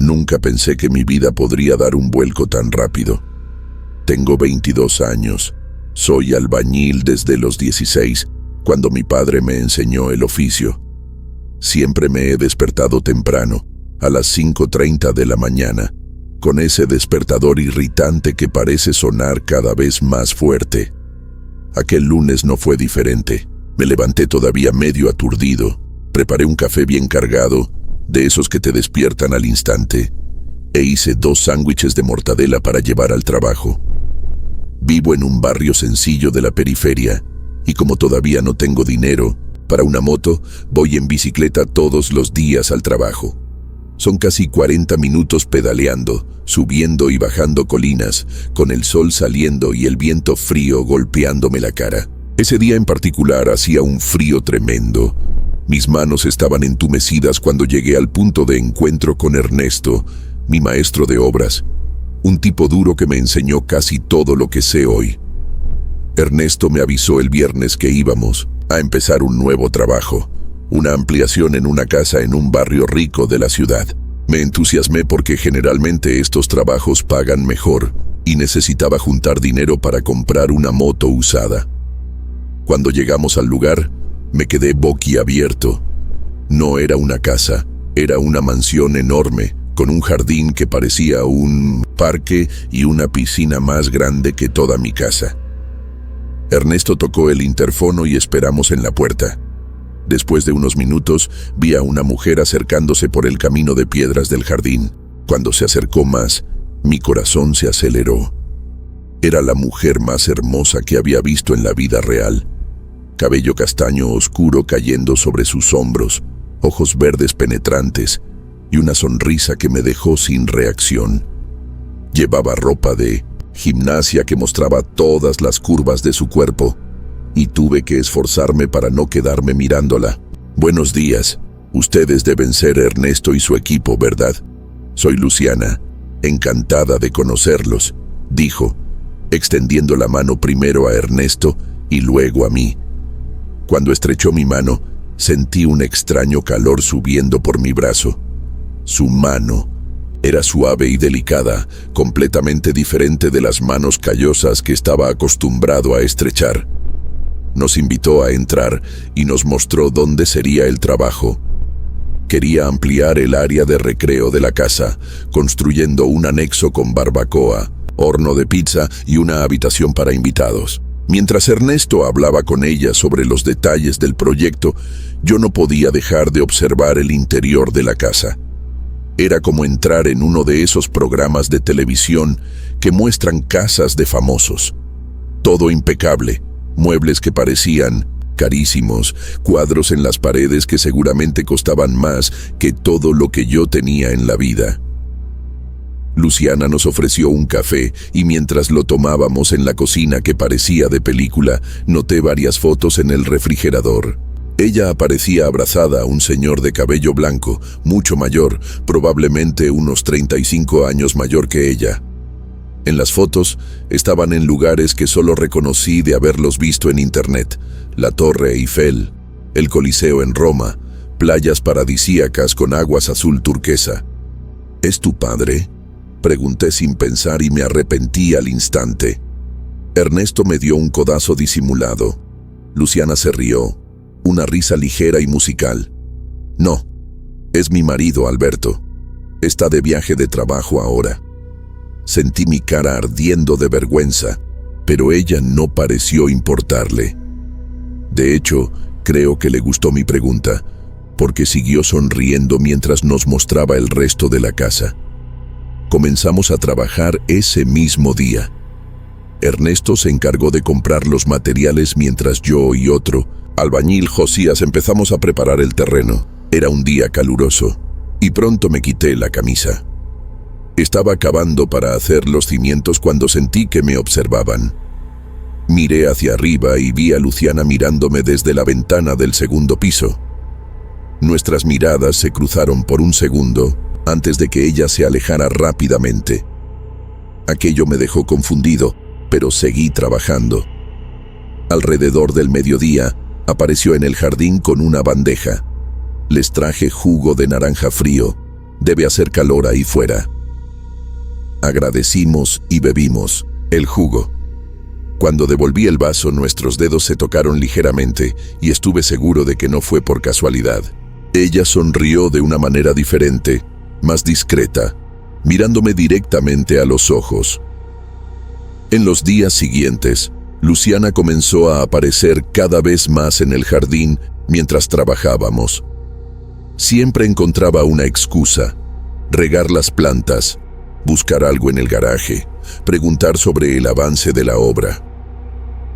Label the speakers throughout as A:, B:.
A: Nunca pensé que mi vida podría dar un vuelco tan rápido. Tengo 22 años. Soy albañil desde los 16, cuando mi padre me enseñó el oficio. Siempre me he despertado temprano, a las 5:30 de la mañana, con ese despertador irritante que parece sonar cada vez más fuerte. Aquel lunes no fue diferente. Me levanté todavía medio aturdido, preparé un café bien cargado, de esos que te despiertan al instante, e hice 2 sándwiches de mortadela para llevar al trabajo. Vivo en un barrio sencillo de la periferia, y como todavía no tengo dinero para una moto, voy en bicicleta todos los días al trabajo. Son casi 40 minutos pedaleando, subiendo y bajando colinas, con el sol saliendo y el viento frío golpeándome la cara. Ese día en particular hacía un frío tremendo. Mis manos estaban entumecidas cuando llegué al punto de encuentro con Ernesto, mi maestro de obras, un tipo duro que me enseñó casi todo lo que sé hoy. Ernesto me avisó el viernes que íbamos a empezar un nuevo trabajo, una ampliación en una casa en un barrio rico de la ciudad. Me entusiasmé porque generalmente estos trabajos pagan mejor y necesitaba juntar dinero para comprar una moto usada. Cuando llegamos al lugar, me quedé boquiabierto. No era una casa, era una mansión enorme, con un jardín que parecía un parque y una piscina más grande que toda mi casa. Ernesto tocó el interfono y esperamos en la puerta. Después de unos minutos, vi a una mujer acercándose por el camino de piedras del jardín. Cuando se acercó más, mi corazón se aceleró. Era la mujer más hermosa que había visto en la vida real. Cabello castaño oscuro cayendo sobre sus hombros, ojos verdes penetrantes y una sonrisa que me dejó sin reacción. Llevaba ropa de gimnasia que mostraba todas las curvas de su cuerpo y tuve que esforzarme para no quedarme mirándola. «Buenos días. Ustedes deben ser Ernesto y su equipo, ¿verdad? Soy Luciana. Encantada de conocerlos», dijo, extendiendo la mano primero a Ernesto y luego a mí. Cuando estrechó mi mano, sentí un extraño calor subiendo por mi brazo. Su mano era suave y delicada, completamente diferente de las manos callosas que estaba acostumbrado a estrechar. Nos invitó a entrar y nos mostró dónde sería el trabajo. Quería ampliar el área de recreo de la casa, construyendo un anexo con barbacoa, horno de pizza y una habitación para invitados. Mientras Ernesto hablaba con ella sobre los detalles del proyecto, yo no podía dejar de observar el interior de la casa. Era como entrar en uno de esos programas de televisión que muestran casas de famosos. Todo impecable, muebles que parecían carísimos, cuadros en las paredes que seguramente costaban más que todo lo que yo tenía en la vida. Luciana nos ofreció un café y mientras lo tomábamos en la cocina que parecía de película, noté varias fotos en el refrigerador. Ella aparecía abrazada a un señor de cabello blanco, mucho mayor, probablemente unos 35 años mayor que ella. En las fotos estaban en lugares que solo reconocí de haberlos visto en internet: la Torre Eiffel, el Coliseo en Roma, playas paradisíacas con aguas azul turquesa. ¿Es tu padre?, pregunté sin pensar y me arrepentí al instante. Ernesto me dio un codazo disimulado. Luciana se rió, una risa ligera y musical. «No, es mi marido, Alberto. Está de viaje de trabajo ahora». Sentí mi cara ardiendo de vergüenza, pero ella no pareció importarle. De hecho, creo que le gustó mi pregunta, porque siguió sonriendo mientras nos mostraba el resto de la casa. Comenzamos a trabajar ese mismo día. Ernesto se encargó de comprar los materiales mientras yo y otro albañil, Josías, empezamos a preparar el terreno. Era un día caluroso y pronto me quité la camisa. Estaba cavando para hacer los cimientos cuando sentí que me observaban. Miré hacia arriba y vi a Luciana mirándome desde la ventana del segundo piso. Nuestras miradas se cruzaron por un segundo antes de que ella se alejara rápidamente. Aquello me dejó confundido, pero seguí trabajando. Alrededor del mediodía, apareció en el jardín con una bandeja. Les traje jugo de naranja frío, Debe hacer calor ahí fuera. Agradecimos y bebimos el jugo. Cuando devolví el vaso, nuestros dedos se tocaron ligeramente y estuve seguro de que no fue por casualidad. Ella sonrió de una manera diferente, más discreta, mirándome directamente a los ojos. En los días siguientes, Luciana comenzó a aparecer cada vez más en el jardín mientras trabajábamos. Siempre encontraba una excusa: regar las plantas, buscar algo en el garaje, preguntar sobre el avance de la obra.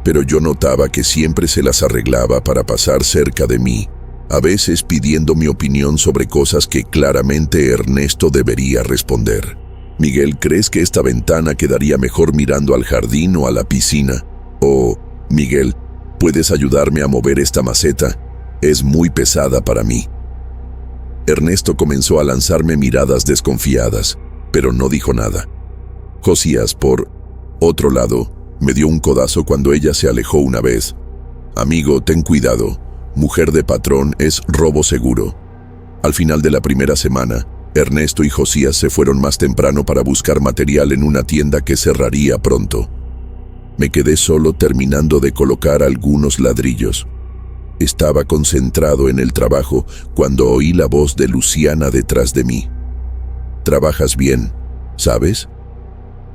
A: Pero yo notaba que siempre se las arreglaba para pasar cerca de mí, a veces pidiendo mi opinión sobre cosas que claramente Ernesto debería responder. Miguel, ¿crees que esta ventana quedaría mejor mirando al jardín o a la piscina? O, Miguel, ¿puedes ayudarme a mover esta maceta? Es muy pesada para mí. Ernesto comenzó a lanzarme miradas desconfiadas, pero no dijo nada. Josías, por otro lado, me dio un codazo cuando ella se alejó una vez. Amigo, ten cuidado. Mujer de patrón es robo seguro. Al final de la primera semana, Ernesto y Josías se fueron más temprano para buscar material en una tienda que cerraría pronto. Me quedé solo terminando de colocar algunos ladrillos. Estaba concentrado en el trabajo cuando oí la voz de Luciana detrás de mí. «Trabajas bien, ¿sabes?».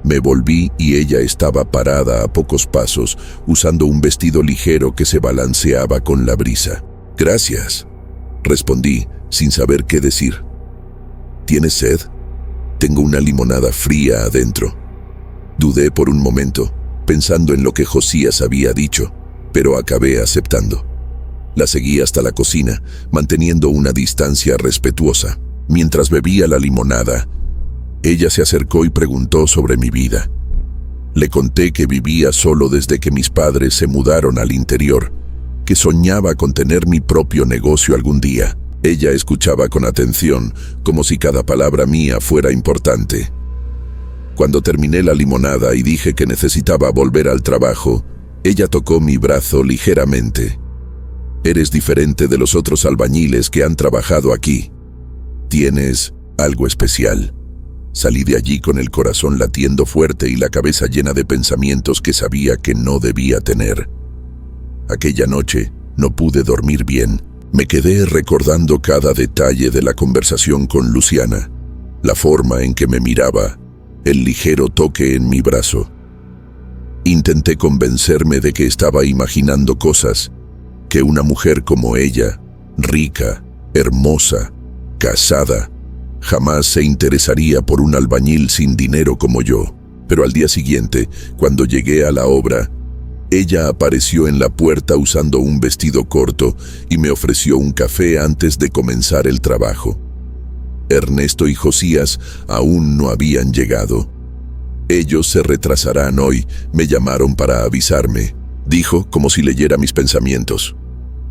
A: Me volví y ella estaba parada a pocos pasos, usando un vestido ligero que se balanceaba con la brisa. «Gracias», respondí, sin saber qué decir. «¿Tienes sed? Tengo una limonada fría adentro». Dudé por un momento, pensando en lo que Josías había dicho, pero acabé aceptando. La seguí hasta la cocina, manteniendo una distancia respetuosa. Mientras bebía la limonada, ella se acercó y preguntó sobre mi vida. Le conté que vivía solo desde que mis padres se mudaron al interior, que soñaba con tener mi propio negocio algún día. Ella escuchaba con atención, como si cada palabra mía fuera importante. Cuando terminé la limonada y dije que necesitaba volver al trabajo, ella tocó mi brazo ligeramente. «Eres diferente de los otros albañiles que han trabajado aquí. Tienes algo especial». Salí de allí con el corazón latiendo fuerte y la cabeza llena de pensamientos que sabía que no debía tener. Aquella noche no pude dormir bien. Me quedé recordando cada detalle de la conversación con Luciana, la forma en que me miraba, el ligero toque en mi brazo. Intenté convencerme de que estaba imaginando cosas, que una mujer como ella, rica, hermosa, casada, jamás se interesaría por un albañil sin dinero como yo. Pero al día siguiente, cuando llegué a la obra, ella apareció en la puerta usando un vestido corto y me ofreció un café antes de comenzar el trabajo. Ernesto y Josías aún no habían llegado. «Ellos se retrasarán hoy», me llamaron para avisarme, dijo como si leyera mis pensamientos.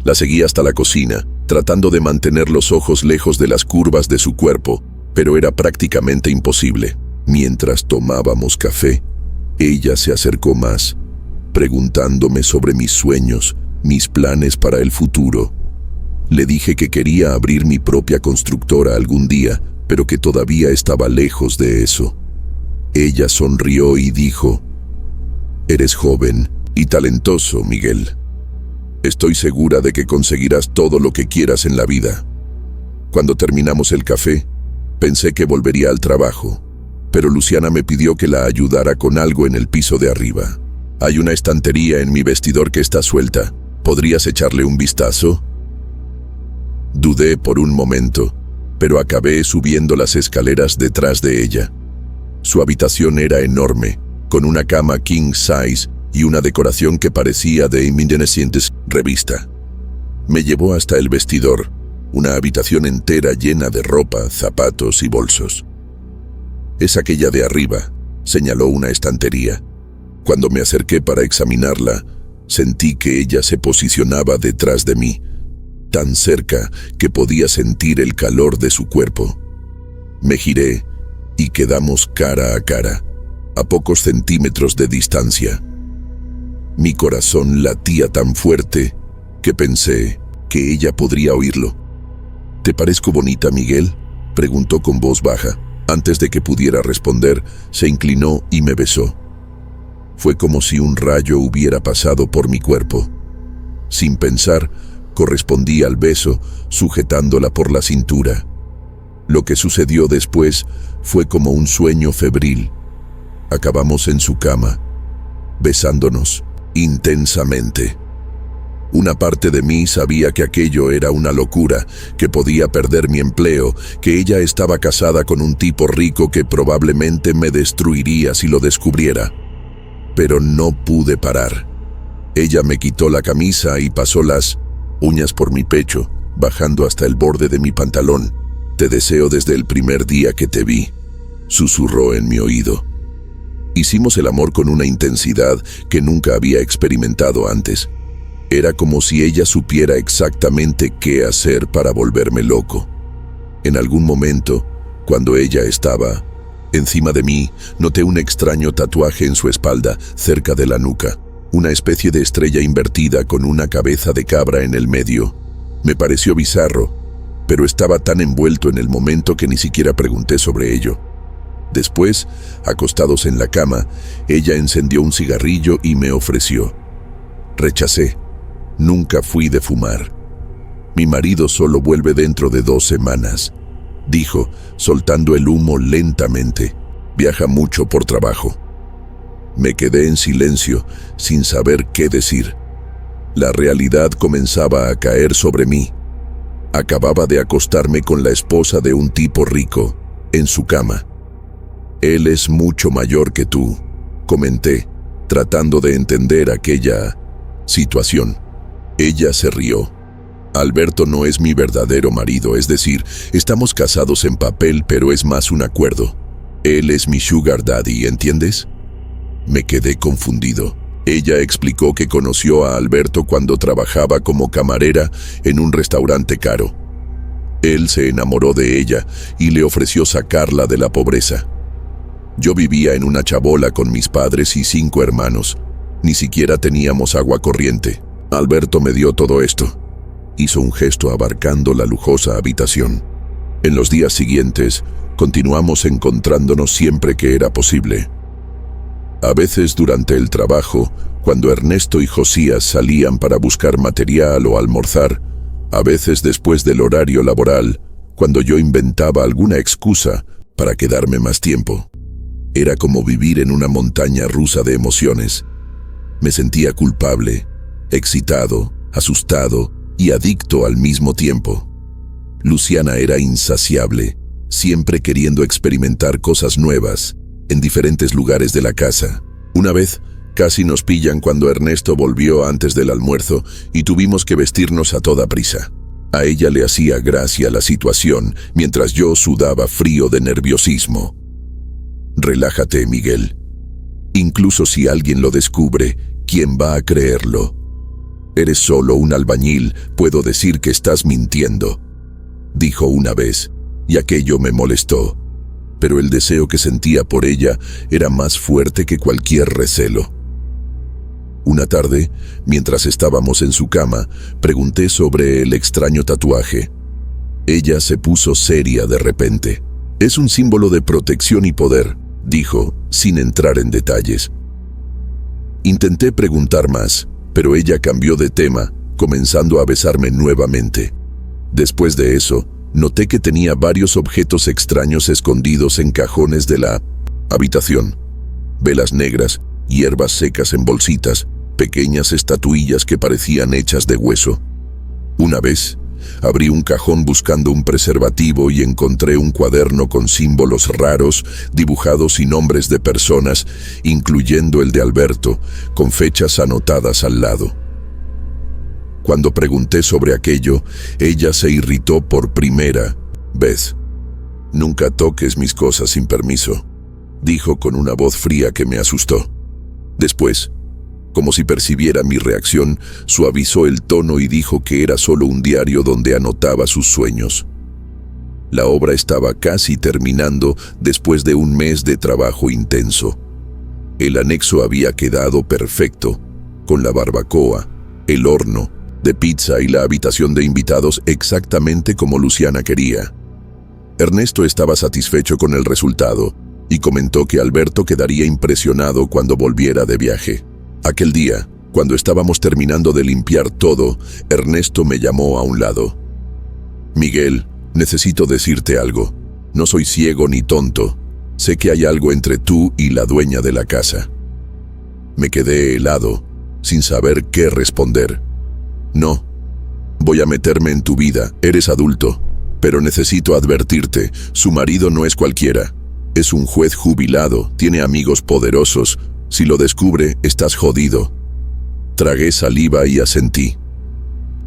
A: La seguí hasta la cocina, tratando de mantener los ojos lejos de las curvas de su cuerpo, pero era prácticamente imposible. Mientras tomábamos café, ella se acercó más, preguntándome sobre mis sueños, mis planes para el futuro. Le dije que quería abrir mi propia constructora algún día, pero que todavía estaba lejos de eso. Ella sonrió y dijo: «Eres joven y talentoso, Miguel. Estoy segura de que conseguirás todo lo que quieras en la vida». Cuando terminamos el café, pensé que volvería al trabajo, pero Luciana me pidió que la ayudara con algo en el piso de arriba. «Hay una estantería en mi vestidor que está suelta. ¿Podrías echarle un vistazo?». Dudé por un momento, pero acabé subiendo las escaleras detrás de ella. Su habitación era enorme, con una cama king size y una decoración que parecía de Independientes revista. Me llevó hasta el vestidor, una habitación entera llena de ropa, zapatos y bolsos. «Es aquella de arriba», señaló una estantería. Cuando me acerqué para examinarla, sentí que ella se posicionaba detrás de mí, tan cerca que podía sentir el calor de su cuerpo. Me giré y quedamos cara a cara, a pocos centímetros de distancia. Mi corazón latía tan fuerte que pensé que ella podría oírlo. «¿Te parezco bonita, Miguel?», Preguntó con voz baja. Antes de que pudiera responder, se inclinó y me besó. Fue como si un rayo hubiera pasado por mi cuerpo. Sin pensar, correspondí al beso, sujetándola por la cintura. Lo que sucedió después fue como un sueño febril. Acabamos en su cama, besándonos intensamente. Una parte de mí sabía que aquello era una locura, que podía perder mi empleo, que ella estaba casada con un tipo rico que probablemente me destruiría si lo descubriera. Pero no pude parar. Ella me quitó la camisa y pasó las uñas por mi pecho, bajando hasta el borde de mi pantalón. «Te deseo desde el primer día que te vi», susurró en mi oído. Hicimos el amor con una intensidad que nunca había experimentado antes. Era como si ella supiera exactamente qué hacer para volverme loco. En algún momento, cuando ella estaba encima de mí, noté un extraño tatuaje en su espalda, cerca de la nuca. Una especie de estrella invertida con una cabeza de cabra en el medio. Me pareció bizarro, pero estaba tan envuelto en el momento que ni siquiera pregunté sobre ello. Después, acostados en la cama, ella encendió un cigarrillo y me ofreció. Rechacé. Nunca fui de fumar. «Mi marido solo vuelve dentro de 2 semanas», dijo, soltando el humo lentamente. «Viaja mucho por trabajo». Me quedé en silencio, sin saber qué decir. La realidad comenzaba a caer sobre mí. Acababa de acostarme con la esposa de un tipo rico, en su cama. «Él es mucho mayor que tú», comenté, tratando de entender aquella situación. Ella se rió. «Alberto no es mi verdadero marido, es decir, estamos casados en papel, pero es más un acuerdo. Él es mi sugar daddy, ¿entiendes?» Me quedé confundido. Ella explicó que conoció a Alberto cuando trabajaba como camarera en un restaurante caro. Él se enamoró de ella y le ofreció sacarla de la pobreza. Yo vivía en una chabola con mis padres y 5 hermanos. Ni siquiera teníamos agua corriente. Alberto me dio todo esto. Hizo un gesto abarcando la lujosa habitación. En los días siguientes, continuamos encontrándonos siempre que era posible. A veces durante el trabajo, cuando Ernesto y Josías salían para buscar material o almorzar, a veces después del horario laboral, cuando yo inventaba alguna excusa para quedarme más tiempo. Era como vivir en una montaña rusa de emociones. Me sentía culpable, excitado, asustado y adicto al mismo tiempo. Luciana era insaciable, siempre queriendo experimentar cosas nuevas en diferentes lugares de la casa. Una vez, casi nos pillan cuando Ernesto volvió antes del almuerzo y tuvimos que vestirnos a toda prisa. A ella le hacía gracia la situación, mientras yo sudaba frío de nerviosismo. «Relájate, Miguel. Incluso si alguien lo descubre, ¿quién va a creerlo? Eres solo un albañil, puedo decir que estás mintiendo», dijo una vez, y aquello me molestó. Pero el deseo que sentía por ella era más fuerte que cualquier recelo. Una tarde, mientras estábamos en su cama, pregunté sobre el extraño tatuaje. Ella se puso seria de repente. «Es un símbolo de protección y poder», dijo, sin entrar en detalles. Intenté preguntar más, pero ella cambió de tema, comenzando a besarme nuevamente. Después de eso, noté que tenía varios objetos extraños escondidos en cajones de la habitación. Velas negras, hierbas secas en bolsitas, pequeñas estatuillas que parecían hechas de hueso. Una vez, abrí un cajón buscando un preservativo y encontré un cuaderno con símbolos raros, dibujados y nombres de personas, incluyendo el de Alberto, con fechas anotadas al lado. Cuando pregunté sobre aquello, ella se irritó por primera vez. «Nunca toques mis cosas sin permiso», dijo con una voz fría que me asustó. Después, como si percibiera mi reacción, suavizó el tono y dijo que era solo un diario donde anotaba sus sueños. La obra estaba casi terminando después de un mes de trabajo intenso. El anexo había quedado perfecto, con la barbacoa, el horno de pizza y la habitación de invitados exactamente como Luciana quería. Ernesto estaba satisfecho con el resultado y comentó que Alberto quedaría impresionado cuando volviera de viaje. Aquel día, cuando estábamos terminando de limpiar todo, Ernesto me llamó a un lado. «Miguel, necesito decirte algo. No soy ciego ni tonto. Sé que hay algo entre tú y la dueña de la casa». Me quedé helado, sin saber qué responder. «No, voy a meterme en tu vida, eres adulto, pero necesito advertirte, su marido no es cualquiera. Es un juez jubilado, tiene amigos poderosos. Si lo descubre, estás jodido». Tragué saliva y asentí.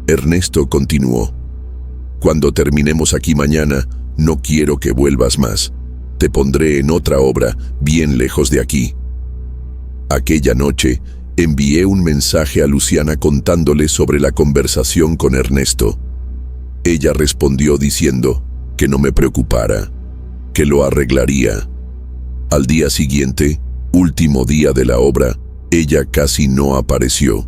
A: Ernesto continuó. «Cuando terminemos aquí mañana, no quiero que vuelvas más. Te pondré en otra obra, bien lejos de aquí». Aquella noche, envié un mensaje a Luciana contándole sobre la conversación con Ernesto. Ella respondió diciendo que no me preocupara, que lo arreglaría. Al día siguiente, último día de la obra, ella casi no apareció.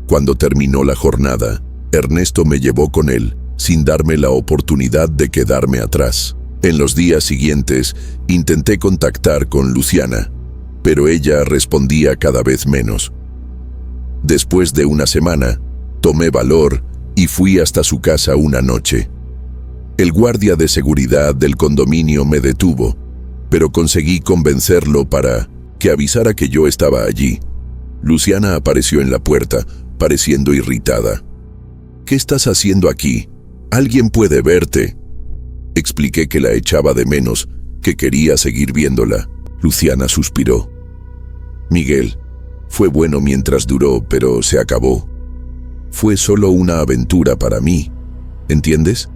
A: Cuando terminó la jornada, Ernesto me llevó con él, sin darme la oportunidad de quedarme atrás. En los días siguientes, intenté contactar con Luciana, pero ella respondía cada vez menos. Después de una semana, tomé valor y fui hasta su casa una noche. El guardia de seguridad del condominio me detuvo, pero conseguí convencerlo para que avisara que yo estaba allí. Luciana apareció en la puerta, pareciendo irritada. «¿Qué estás haciendo aquí? Alguien puede verte». Expliqué que la echaba de menos, que quería seguir viéndola. Luciana suspiró. «Miguel, fue bueno mientras duró, pero se acabó. Fue solo una aventura para mí, ¿entiendes?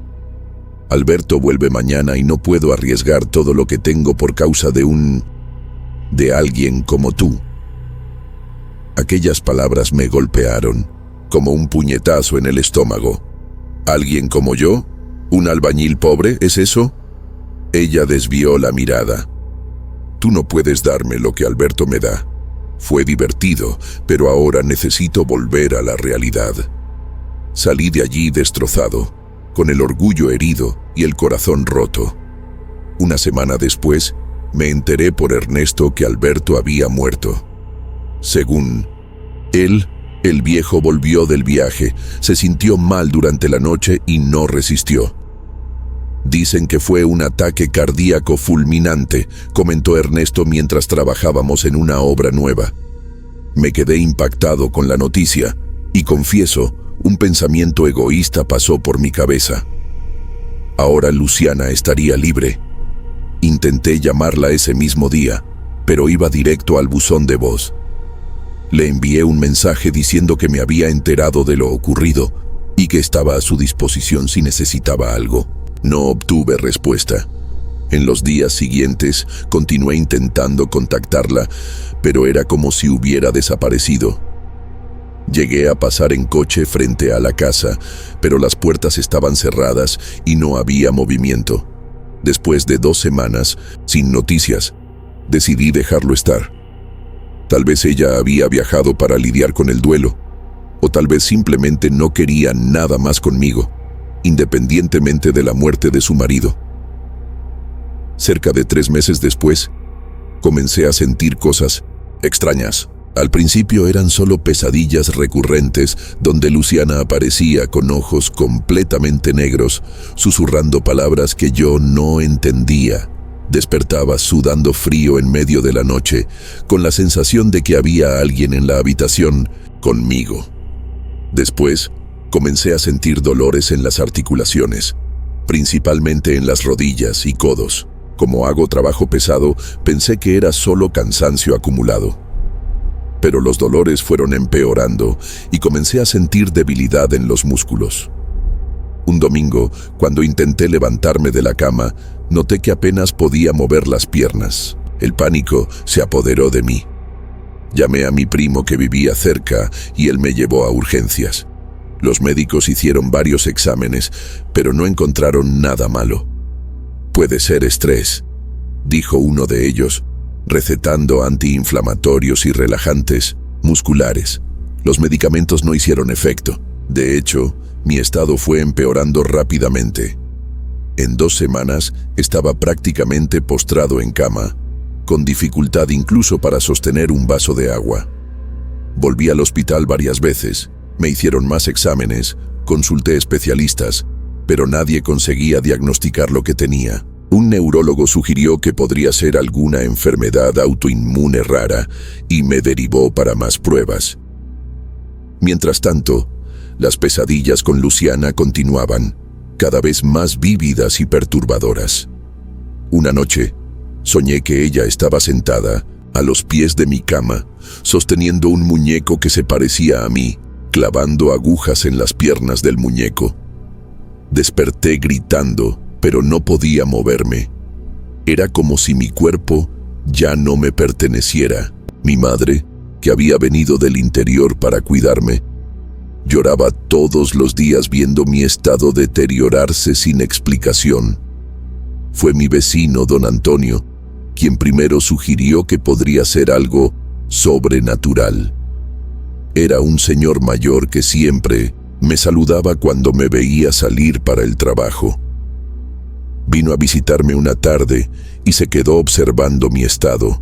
A: Alberto vuelve mañana y no puedo arriesgar todo lo que tengo por causa de alguien como tú». Aquellas palabras me golpearon, como un puñetazo en el estómago. «¿Alguien como yo? ¿Un albañil pobre? ¿Es eso?». Ella desvió la mirada. «Tú no puedes darme lo que Alberto me da. Fue divertido, pero ahora necesito volver a la realidad». Salí de allí destrozado, con el orgullo herido y el corazón roto. Una semana después, me enteré por Ernesto que Alberto había muerto. Según él, el viejo volvió del viaje, se sintió mal durante la noche y no resistió. «Dicen que fue un ataque cardíaco fulminante», comentó Ernesto mientras trabajábamos en una obra nueva. Me quedé impactado con la noticia y confieso, un pensamiento egoísta pasó por mi cabeza. Ahora Luciana estaría libre. Intenté llamarla ese mismo día, pero iba directo al buzón de voz. Le envié un mensaje diciendo que me había enterado de lo ocurrido y que estaba a su disposición si necesitaba algo. No obtuve respuesta. En los días siguientes continué intentando contactarla, pero era como si hubiera desaparecido. Llegué a pasar en coche frente a la casa, pero las puertas estaban cerradas y no había movimiento. Después de 2 semanas, sin noticias, decidí dejarlo estar. Tal vez ella había viajado para lidiar con el duelo, o tal vez simplemente no quería nada más conmigo, independientemente de la muerte de su marido. Cerca de 3 meses después, comencé a sentir cosas extrañas. Al principio eran solo pesadillas recurrentes donde Luciana aparecía con ojos completamente negros, susurrando palabras que yo no entendía. Despertaba sudando frío en medio de la noche, con la sensación de que había alguien en la habitación conmigo. Después, comencé a sentir dolores en las articulaciones, principalmente en las rodillas y codos. Como hago trabajo pesado, pensé que era solo cansancio acumulado. Pero los dolores fueron empeorando y comencé a sentir debilidad en los músculos. Un domingo, cuando intenté levantarme de la cama, noté que apenas podía mover las piernas. El pánico se apoderó de mí. Llamé a mi primo que vivía cerca y él me llevó a urgencias. Los médicos hicieron varios exámenes, pero no encontraron nada malo. «Puede ser estrés», dijo uno de ellos, recetando antiinflamatorios y relajantes musculares. Los medicamentos no hicieron efecto. De hecho, mi estado fue empeorando rápidamente. En 2 semanas estaba prácticamente postrado en cama, con dificultad incluso para sostener un vaso de agua. Volví al hospital varias veces, me hicieron más exámenes, consulté especialistas, pero nadie conseguía diagnosticar lo que tenía. Un neurólogo sugirió que podría ser alguna enfermedad autoinmune rara y me derivó para más pruebas. Mientras tanto, las pesadillas con Luciana continuaban, cada vez más vívidas y perturbadoras. Una noche, soñé que ella estaba sentada a los pies de mi cama, sosteniendo un muñeco que se parecía a mí, clavando agujas en las piernas del muñeco. Desperté gritando, pero no podía moverme. Era como si mi cuerpo ya no me perteneciera. Mi madre, que había venido del interior para cuidarme, lloraba todos los días viendo mi estado deteriorarse sin explicación. Fue mi vecino, don Antonio, quien primero sugirió que podría ser algo sobrenatural. Era un señor mayor que siempre me saludaba cuando me veía salir para el trabajo. Vino a visitarme una tarde y se quedó observando mi estado.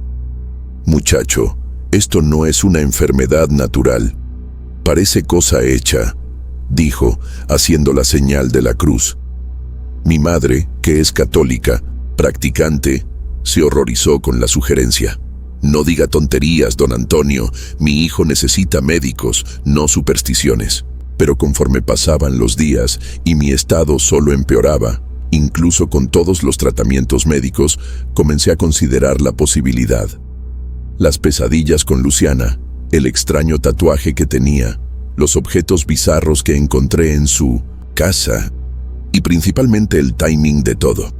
A: «Muchacho, esto no es una enfermedad natural. Parece cosa hecha», dijo, haciendo la señal de la cruz. Mi madre, que es católica, practicante, se horrorizó con la sugerencia. «No diga tonterías, don Antonio, mi hijo necesita médicos, no supersticiones». Pero conforme pasaban los días y mi estado solo empeoraba, incluso con todos los tratamientos médicos, comencé a considerar la posibilidad. Las pesadillas con Luciana, el extraño tatuaje que tenía, los objetos bizarros que encontré en su casa y principalmente el timing de todo.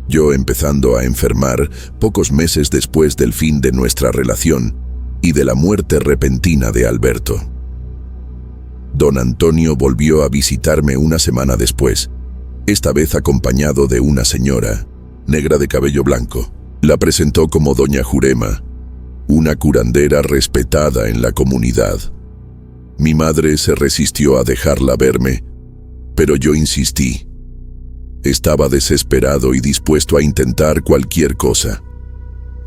A: Yo empezando a enfermar pocos meses después del fin de nuestra relación y de la muerte repentina de Alberto. Don Antonio volvió a visitarme una semana después, esta vez acompañado de una señora, negra de cabello blanco. La presentó como doña Jurema, una curandera respetada en la comunidad. Mi madre se resistió a dejarla verme, pero yo insistí. Estaba desesperado y dispuesto a intentar cualquier cosa.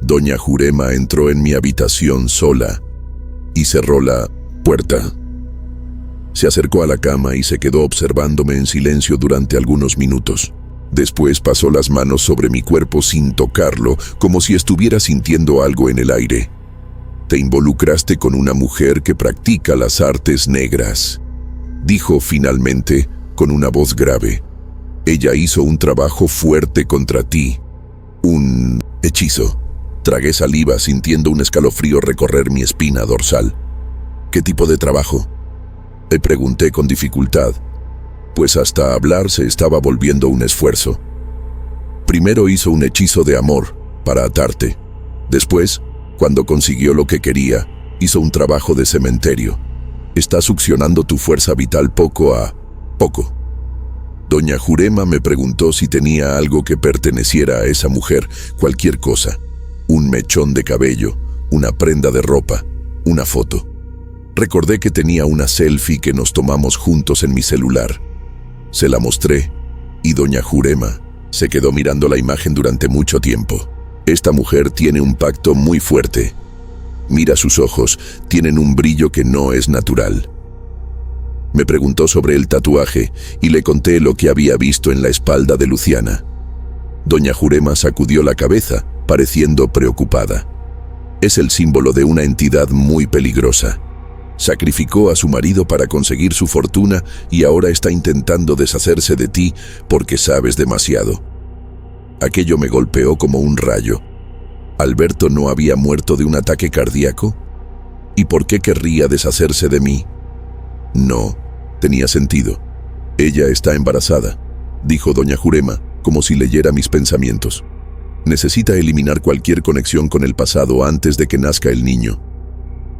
A: Doña Jurema entró en mi habitación sola y cerró la puerta. Se acercó a la cama y se quedó observándome en silencio durante algunos minutos. Después pasó las manos sobre mi cuerpo sin tocarlo, como si estuviera sintiendo algo en el aire. «Te involucraste con una mujer que practica las artes negras», dijo finalmente con una voz grave. «Ella hizo un trabajo fuerte contra ti. Un hechizo». Tragué saliva sintiendo un escalofrío recorrer mi espina dorsal. «¿Qué tipo de trabajo?», le pregunté con dificultad, pues hasta hablar se estaba volviendo un esfuerzo. «Primero hizo un hechizo de amor para atarte. Después, cuando consiguió lo que quería, hizo un trabajo de cementerio. Está succionando tu fuerza vital poco a poco». Doña Jurema me preguntó si tenía algo que perteneciera a esa mujer, cualquier cosa. Un mechón de cabello, una prenda de ropa, una foto. Recordé que tenía una selfie que nos tomamos juntos en mi celular. Se la mostré y doña Jurema se quedó mirando la imagen durante mucho tiempo. «Esta mujer tiene un pacto muy fuerte. Mira sus ojos, tienen un brillo que no es natural». Me preguntó sobre el tatuaje y le conté lo que había visto en la espalda de Luciana. Doña Jurema sacudió la cabeza, pareciendo preocupada. «Es el símbolo de una entidad muy peligrosa. Sacrificó a su marido para conseguir su fortuna y ahora está intentando deshacerse de ti porque sabes demasiado». Aquello me golpeó como un rayo. ¿Alberto no había muerto de un ataque cardíaco? ¿Y por qué querría deshacerse de mí? No, tenía sentido. «Ella está embarazada», dijo doña Jurema, como si leyera mis pensamientos. «Necesita eliminar cualquier conexión con el pasado antes de que nazca el niño».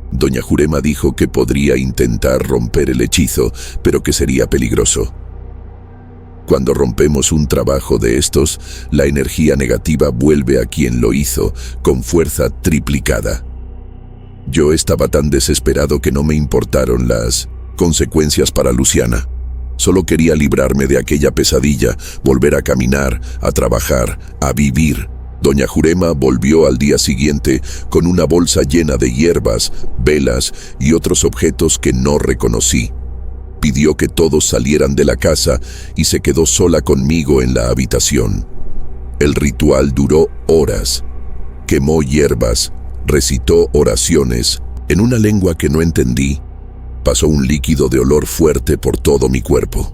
A: Doña Jurema dijo que podría intentar romper el hechizo, pero que sería peligroso. Cuando rompemos un trabajo de estos, la energía negativa vuelve a quien lo hizo, con fuerza triplicada. Yo estaba tan desesperado que no me importaron las consecuencias para Luciana. Solo quería librarme de aquella pesadilla, volver a caminar, a trabajar, a vivir. Doña Jurema volvió al día siguiente con una bolsa llena de hierbas, velas y otros objetos que no reconocí. Pidió que todos salieran de la casa y se quedó sola conmigo en la habitación. El ritual duró horas. Quemó hierbas, recitó oraciones en una lengua que no entendí. Pasó un líquido de olor fuerte por todo mi cuerpo.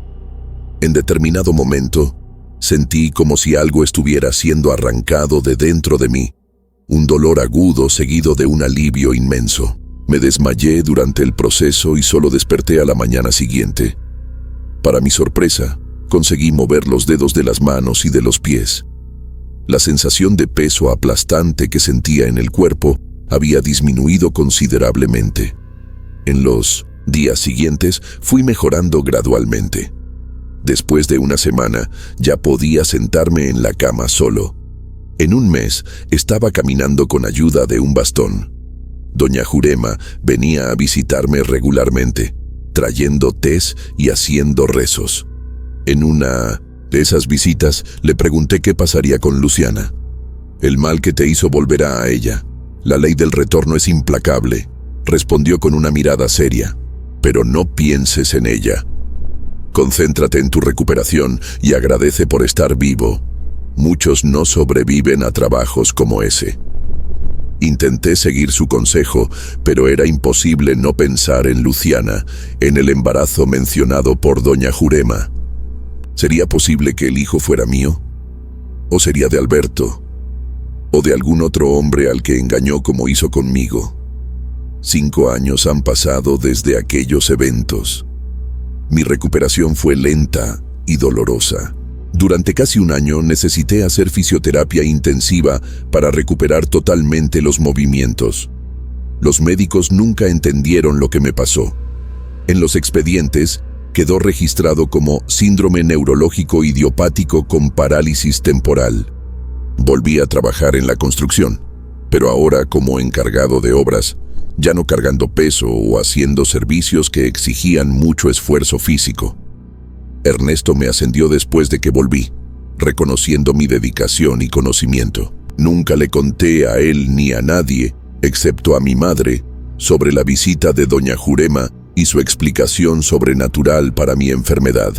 A: En determinado momento, sentí como si algo estuviera siendo arrancado de dentro de mí, un dolor agudo seguido de un alivio inmenso. Me desmayé durante el proceso y solo desperté a la mañana siguiente. Para mi sorpresa, conseguí mover los dedos de las manos y de los pies. La sensación de peso aplastante que sentía en el cuerpo había disminuido considerablemente. En los días siguientes fui mejorando gradualmente. Después de una semana ya podía sentarme en la cama solo. En un mes estaba caminando con ayuda de un bastón. Doña Jurema venía a visitarme regularmente, trayendo tés y haciendo rezos. En una de esas visitas le pregunté qué pasaría con Luciana. El mal que te hizo volverá a ella. La ley del retorno es implacable, respondió con una mirada seria. Pero no pienses en ella. Concéntrate en tu recuperación y agradece por estar vivo. Muchos no sobreviven a trabajos como ese. Intenté seguir su consejo, pero era imposible no pensar en Luciana, en el embarazo mencionado por doña Jurema. ¿Sería posible que el hijo fuera mío? ¿O sería de Alberto? ¿O de algún otro hombre al que engañó como hizo conmigo? 5 años han pasado desde aquellos eventos. Mi recuperación fue lenta y dolorosa. Durante casi un año necesité hacer fisioterapia intensiva para recuperar totalmente los movimientos. Los médicos nunca entendieron lo que me pasó. En los expedientes quedó registrado como síndrome neurológico idiopático con parálisis temporal. Volví a trabajar en la construcción, pero ahora como encargado de obras, ya no cargando peso o haciendo servicios que exigían mucho esfuerzo físico. Ernesto me ascendió después de que volví, reconociendo mi dedicación y conocimiento. Nunca le conté a él ni a nadie, excepto a mi madre, sobre la visita de doña Jurema y su explicación sobrenatural para mi enfermedad.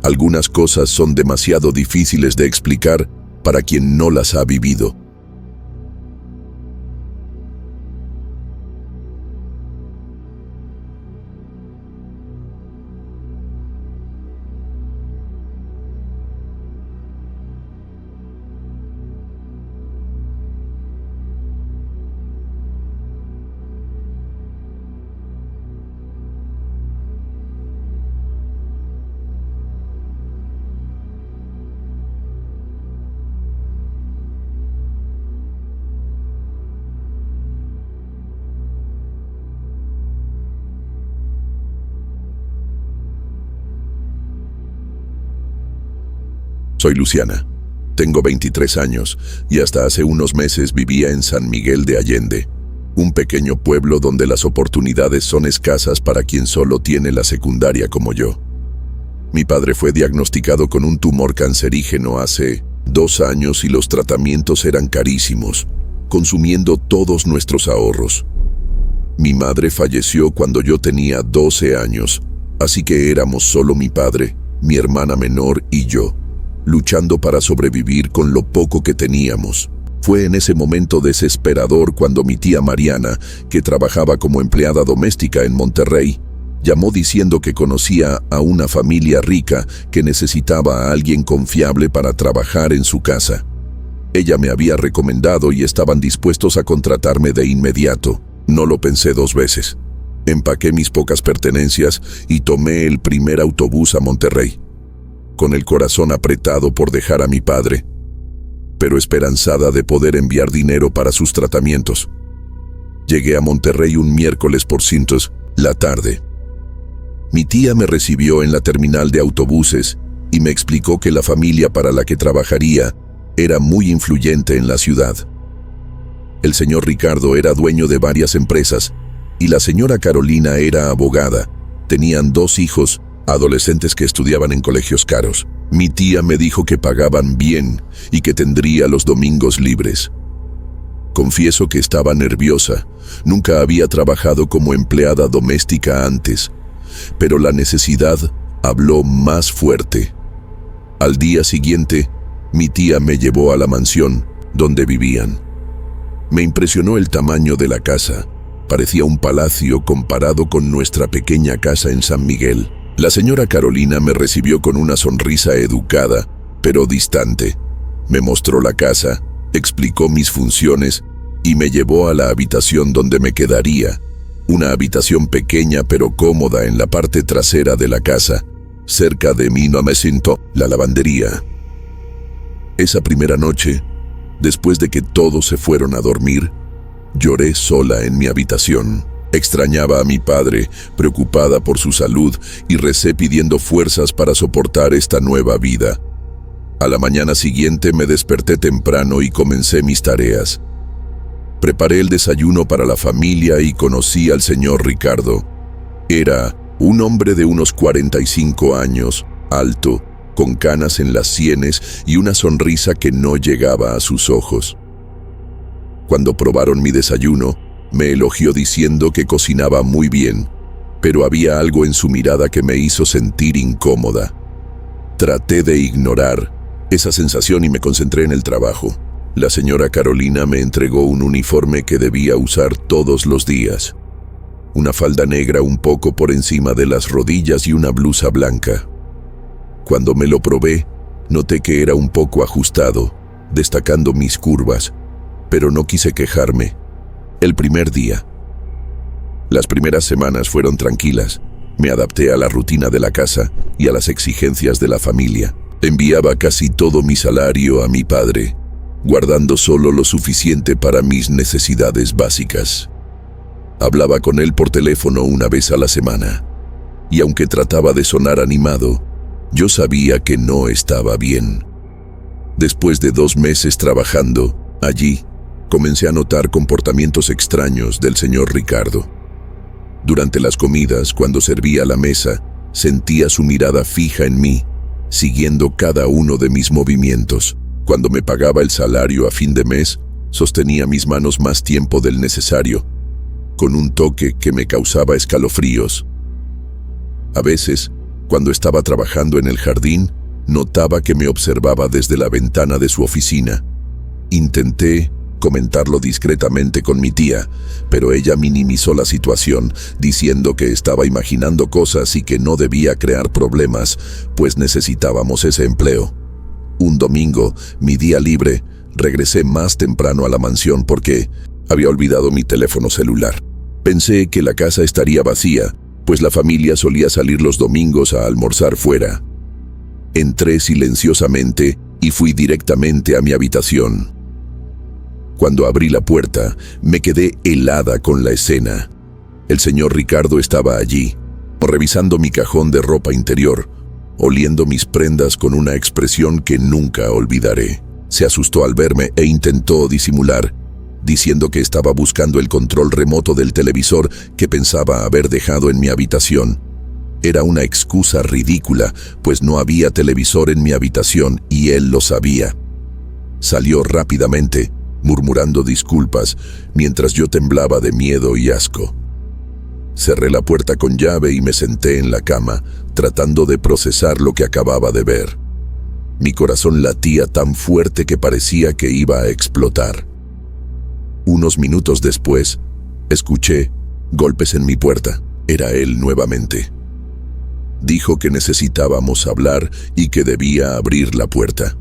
A: Algunas cosas son demasiado difíciles de explicar para quien no las ha vivido. Soy Luciana. Tengo 23 años y hasta hace unos meses vivía en San Miguel de Allende, un pequeño pueblo donde las oportunidades son escasas para quien solo tiene la secundaria como yo. Mi padre fue diagnosticado con un tumor cancerígeno hace 2 años y los tratamientos eran carísimos, consumiendo todos nuestros ahorros. Mi madre falleció cuando yo tenía 12 años, así que éramos solo mi padre, mi hermana menor y yo, luchando para sobrevivir con lo poco que teníamos. Fue en ese momento desesperador cuando mi tía Mariana, que trabajaba como empleada doméstica en Monterrey, llamó diciendo que conocía a una familia rica que necesitaba a alguien confiable para trabajar en su casa. Ella me había recomendado y estaban dispuestos a contratarme de inmediato. No lo pensé 2 veces. Empaqué mis pocas pertenencias y tomé el primer autobús a Monterrey, con el corazón apretado por dejar a mi padre, pero esperanzada de poder enviar dinero para sus tratamientos. Llegué a Monterrey un miércoles por cintos, la tarde. Mi tía me recibió en la terminal de autobuses y me explicó que la familia para la que trabajaría era muy influyente en la ciudad. El señor Ricardo era dueño de varias empresas y la señora Carolina era abogada. Tenían 2 hijos adolescentes que estudiaban en colegios caros. Mi tía me dijo que pagaban bien y que tendría los domingos libres. Confieso que estaba nerviosa. Nunca había trabajado como empleada doméstica antes, pero la necesidad habló más fuerte. Al día siguiente, mi tía me llevó a la mansión donde vivían. Me impresionó el tamaño de la casa. Parecía un palacio comparado con nuestra pequeña casa en San Miguel. La señora Carolina me recibió con una sonrisa educada, pero distante. Me mostró la casa, explicó mis funciones y me llevó a la habitación donde me quedaría. Una habitación pequeña pero cómoda en la parte trasera de la casa. Cerca de mí no me sentó la lavandería. Esa primera noche, después de que todos se fueron a dormir, lloré sola en mi habitación. Extrañaba a mi padre, preocupada por su salud, y recé pidiendo fuerzas para soportar esta nueva vida. A la mañana siguiente me desperté temprano y comencé mis tareas. Preparé el desayuno para la familia y conocí al señor Ricardo. Era un hombre de unos 45 años, alto, con canas en las sienes y una sonrisa que no llegaba a sus ojos. Cuando probaron mi desayuno, me elogió diciendo que cocinaba muy bien, pero había algo en su mirada que me hizo sentir incómoda. Traté de ignorar esa sensación y me concentré en el trabajo. La señora Carolina me entregó un uniforme que debía usar todos los días. Una falda negra un poco por encima de las rodillas y una blusa blanca. Cuando me lo probé, noté que era un poco ajustado, destacando mis curvas, pero no quise quejarme. El primer día. Las primeras semanas fueron tranquilas. Me adapté a la rutina de la casa y a las exigencias de la familia. Enviaba casi todo mi salario a mi padre, guardando solo lo suficiente para mis necesidades básicas. Hablaba con él por teléfono una vez a la semana, y aunque trataba de sonar animado, yo sabía que no estaba bien. Después de 2 meses trabajando allí, comencé a notar comportamientos extraños del señor Ricardo. Durante las comidas, cuando servía la mesa, sentía su mirada fija en mí, siguiendo cada uno de mis movimientos. Cuando me pagaba el salario a fin de mes, sostenía mis manos más tiempo del necesario, con un toque que me causaba escalofríos. A veces, cuando estaba trabajando en el jardín, notaba que me observaba desde la ventana de su oficina. Intenté comentarlo discretamente con mi tía, pero ella minimizó la situación, diciendo que estaba imaginando cosas y que no debía crear problemas, pues necesitábamos ese empleo. Un domingo, mi día libre, regresé más temprano a la mansión porque había olvidado mi teléfono celular. Pensé que la casa estaría vacía, pues la familia solía salir los domingos a almorzar fuera. Entré silenciosamente y fui directamente a mi habitación. Cuando abrí la puerta, me quedé helada con la escena. El señor Ricardo estaba allí, revisando mi cajón de ropa interior, oliendo mis prendas con una expresión que nunca olvidaré. Se asustó al verme e intentó disimular, diciendo que estaba buscando el control remoto del televisor que pensaba haber dejado en mi habitación. Era una excusa ridícula, pues no había televisor en mi habitación y él lo sabía. Salió rápidamente, murmurando disculpas, mientras yo temblaba de miedo y asco. Cerré la puerta con llave y me senté en la cama, tratando de procesar lo que acababa de ver. Mi corazón latía tan fuerte que parecía que iba a explotar. Unos minutos después, escuché golpes en mi puerta. Era él nuevamente. Dijo que necesitábamos hablar y que debía abrir la puerta.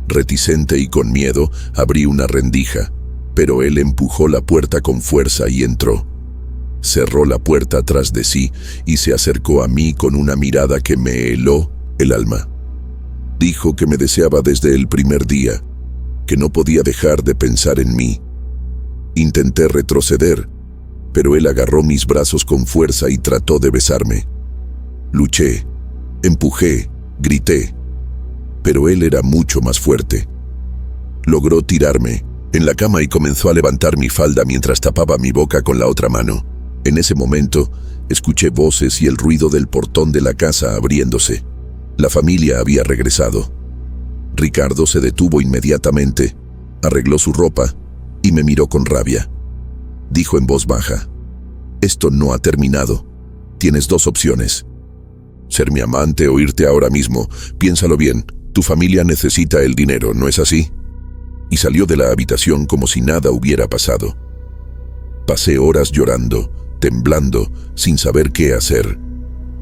A: Reticente y con miedo, abrí una rendija, pero él empujó la puerta con fuerza y entró. Cerró la puerta tras de sí y se acercó a mí con una mirada que me heló el alma. Dijo que me deseaba desde el primer día, que no podía dejar de pensar en mí. Intenté retroceder, pero él agarró mis brazos con fuerza y trató de besarme. Luché, empujé, grité, pero él era mucho más fuerte. Logró tirarme en la cama y comenzó a levantar mi falda mientras tapaba mi boca con la otra mano. En ese momento, escuché voces y el ruido del portón de la casa abriéndose. La familia había regresado. Ricardo se detuvo inmediatamente, arregló su ropa y me miró con rabia. Dijo en voz baja: «Esto no ha terminado. Tienes dos opciones. Ser mi amante o irte ahora mismo. Piénsalo bien, tu familia necesita el dinero, ¿no es así?». Y salió de la habitación como si nada hubiera pasado. Pasé horas llorando, temblando, sin saber qué hacer.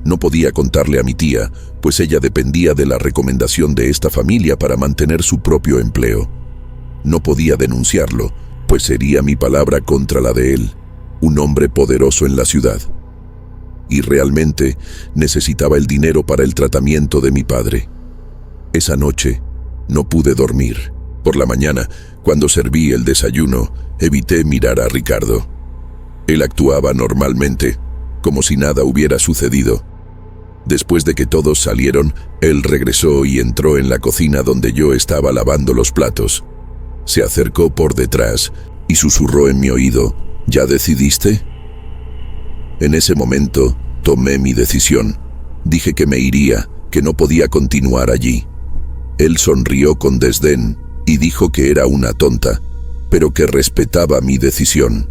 A: No podía contarle a mi tía, pues ella dependía de la recomendación de esta familia para mantener su propio empleo. No podía denunciarlo, pues sería mi palabra contra la de él, un hombre poderoso en la ciudad. Y realmente necesitaba el dinero para el tratamiento de mi padre. Esa noche no pude dormir. Por la mañana, cuando serví el desayuno, evité mirar a Ricardo. Él actuaba normalmente, como si nada hubiera sucedido. Después de que todos salieron, él regresó y entró en la cocina donde yo estaba lavando los platos. Se acercó por detrás y susurró en mi oído: «¿Ya decidiste?». En ese momento, tomé mi decisión. Dije que me iría, que no podía continuar allí. Él sonrió con desdén y dijo que era una tonta, pero que respetaba mi decisión.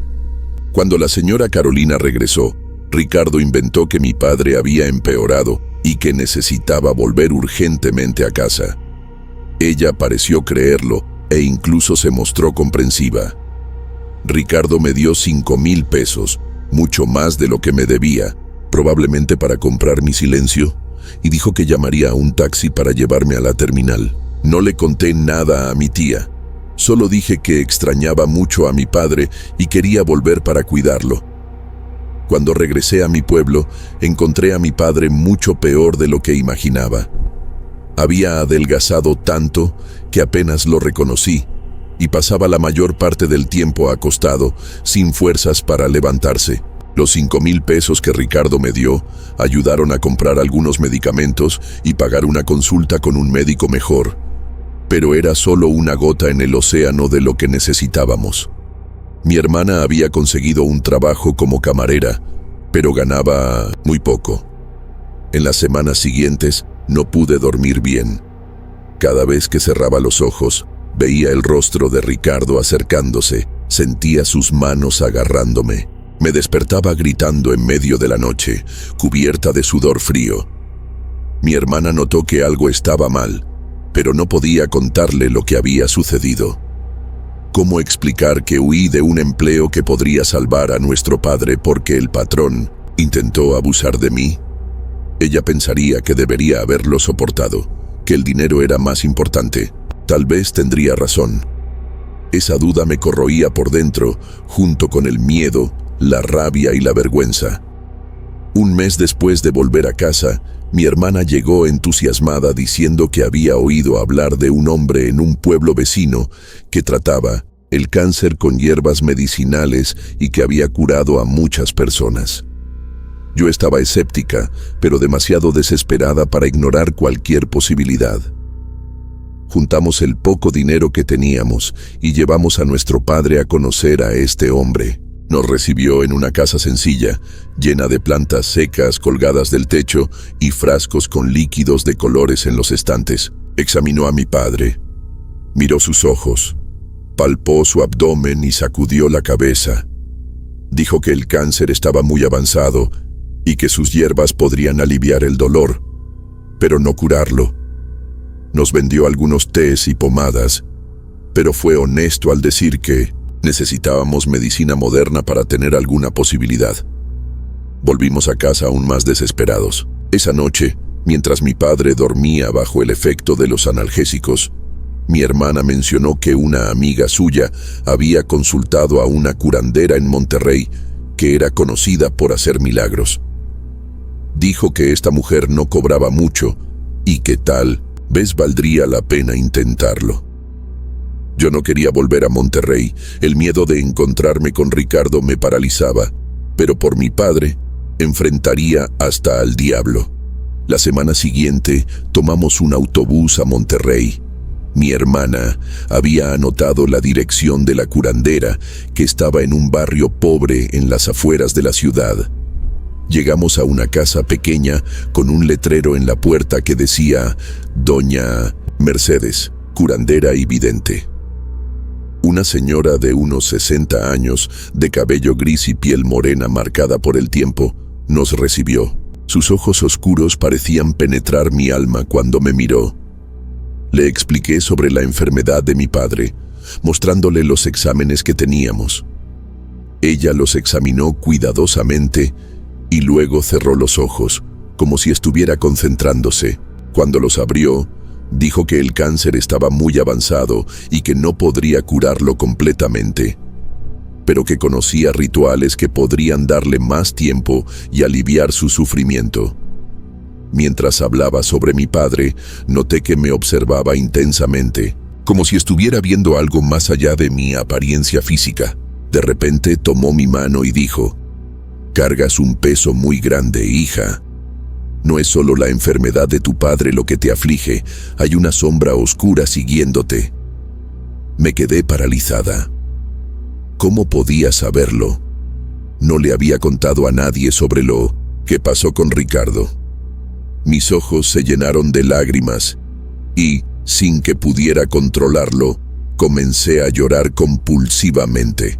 A: Cuando la señora Carolina regresó, Ricardo inventó que mi padre había empeorado y que necesitaba volver urgentemente a casa. Ella pareció creerlo e incluso se mostró comprensiva. Ricardo me dio 5,000 pesos, mucho más de lo que me debía, probablemente para comprar mi silencio, y dijo que llamaría a un taxi para llevarme a la terminal. No le conté nada a mi tía. Solo dije que extrañaba mucho a mi padre y quería volver para cuidarlo. Cuando regresé a mi pueblo, encontré a mi padre mucho peor de lo que imaginaba. Había adelgazado tanto que apenas lo reconocí y pasaba la mayor parte del tiempo acostado, sin fuerzas para levantarse. Los 5,000 pesos que Ricardo me dio ayudaron a comprar algunos medicamentos y pagar una consulta con un médico mejor, pero era solo una gota en el océano de lo que necesitábamos. Mi hermana había conseguido un trabajo como camarera, pero ganaba muy poco. En las semanas siguientes no pude dormir bien. Cada vez que cerraba los ojos, veía el rostro de Ricardo acercándose, sentía sus manos agarrándome. Me despertaba gritando en medio de la noche, cubierta de sudor frío. Mi hermana notó que algo estaba mal, pero no podía contarle lo que había sucedido. ¿Cómo explicar que huí de un empleo que podría salvar a nuestro padre porque el patrón intentó abusar de mí? Ella pensaría que debería haberlo soportado, que el dinero era más importante. Tal vez tendría razón. Esa duda me corroía por dentro, junto con el miedo, la rabia y la vergüenza. Un mes después de volver a casa, mi hermana llegó entusiasmada diciendo que había oído hablar de un hombre en un pueblo vecino que trataba el cáncer con hierbas medicinales y que había curado a muchas personas. Yo estaba escéptica, pero demasiado desesperada para ignorar cualquier posibilidad. Juntamos el poco dinero que teníamos y llevamos a nuestro padre a conocer a este hombre. Nos recibió en una casa sencilla, llena de plantas secas colgadas del techo y frascos con líquidos de colores en los estantes. Examinó a mi padre, miró sus ojos, palpó su abdomen y sacudió la cabeza. Dijo que el cáncer estaba muy avanzado y que sus hierbas podrían aliviar el dolor, pero no curarlo. Nos vendió algunos tés y pomadas, pero fue honesto al decir que necesitábamos medicina moderna para tener alguna posibilidad. Volvimos a casa aún más desesperados. Esa noche, mientras mi padre dormía bajo el efecto de los analgésicos, mi hermana mencionó que una amiga suya había consultado a una curandera en Monterrey que era conocida por hacer milagros. Dijo que esta mujer no cobraba mucho y que tal vez valdría la pena intentarlo. Yo no quería volver a Monterrey, el miedo de encontrarme con Ricardo me paralizaba, pero por mi padre, enfrentaría hasta al diablo. La semana siguiente, tomamos un autobús a Monterrey. Mi hermana había anotado la dirección de la curandera, que estaba en un barrio pobre en las afueras de la ciudad. Llegamos a una casa pequeña con un letrero en la puerta que decía Doña Mercedes, curandera y vidente. Una señora de unos 60 años, de cabello gris y piel morena marcada por el tiempo, nos recibió. Sus ojos oscuros parecían penetrar mi alma cuando me miró. Le expliqué sobre la enfermedad de mi padre, mostrándole los exámenes que teníamos. Ella los examinó cuidadosamente y luego cerró los ojos, como si estuviera concentrándose. Cuando los abrió, dijo que el cáncer estaba muy avanzado y que no podría curarlo completamente, pero que conocía rituales que podrían darle más tiempo y aliviar su sufrimiento. Mientras hablaba sobre mi padre, noté que me observaba intensamente, como si estuviera viendo algo más allá de mi apariencia física. De repente tomó mi mano y dijo: «Cargas un peso muy grande, hija. No es solo la enfermedad de tu padre lo que te aflige, hay una sombra oscura siguiéndote». Me quedé paralizada. ¿Cómo podía saberlo? No le había contado a nadie sobre lo que pasó con Ricardo. Mis ojos se llenaron de lágrimas y, sin que pudiera controlarlo, comencé a llorar compulsivamente.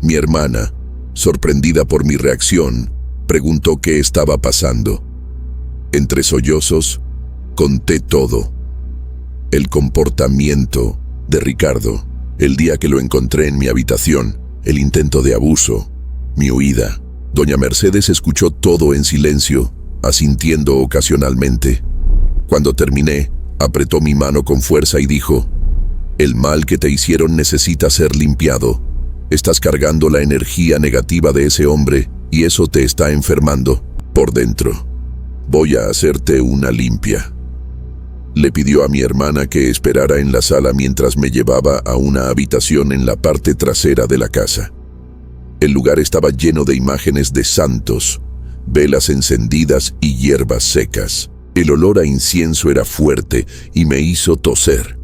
A: Mi hermana, sorprendida por mi reacción, preguntó qué estaba pasando. Entre sollozos, conté todo. El comportamiento de Ricardo, el día que lo encontré en mi habitación, el intento de abuso, mi huida. Doña Mercedes escuchó todo en silencio, asintiendo ocasionalmente. Cuando terminé, apretó mi mano con fuerza y dijo: «El mal que te hicieron necesita ser limpiado. Estás cargando la energía negativa de ese hombre y eso te está enfermando por dentro. Voy a hacerte una limpia». Le pidió a mi hermana que esperara en la sala mientras me llevaba a una habitación en la parte trasera de la casa. El lugar estaba lleno de imágenes de santos, velas encendidas y hierbas secas. El olor a incienso era fuerte y me hizo toser.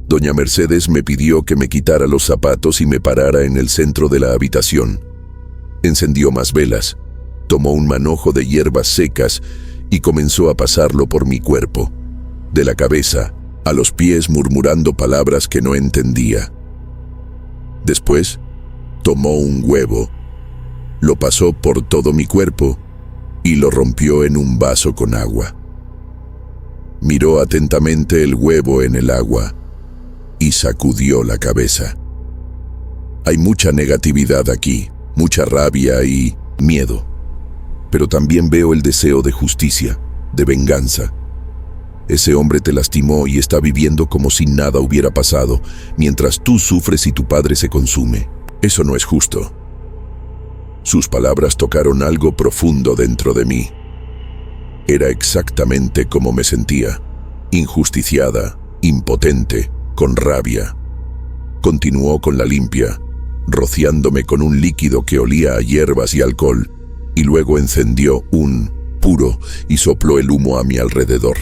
A: Doña Mercedes me pidió que me quitara los zapatos y me parara en el centro de la habitación. Encendió más velas, tomó un manojo de hierbas secas y comenzó a pasarlo por mi cuerpo, de la cabeza a los pies, murmurando palabras que no entendía. Después, tomó un huevo, lo pasó por todo mi cuerpo y lo rompió en un vaso con agua. Miró atentamente el huevo en el agua y sacudió la cabeza. Hay mucha negatividad aquí, mucha rabia y miedo, pero también veo el deseo de justicia, de venganza. Ese hombre te lastimó y está viviendo como si nada hubiera pasado, mientras tú sufres y tu padre se consume. Eso no es justo. Sus palabras tocaron algo profundo dentro de mí. Era exactamente como me sentía, injusticiada, impotente, con rabia. Continuó con la limpia, rociándome con un líquido que olía a hierbas y alcohol, y luego encendió un puro y sopló el humo a mi alrededor.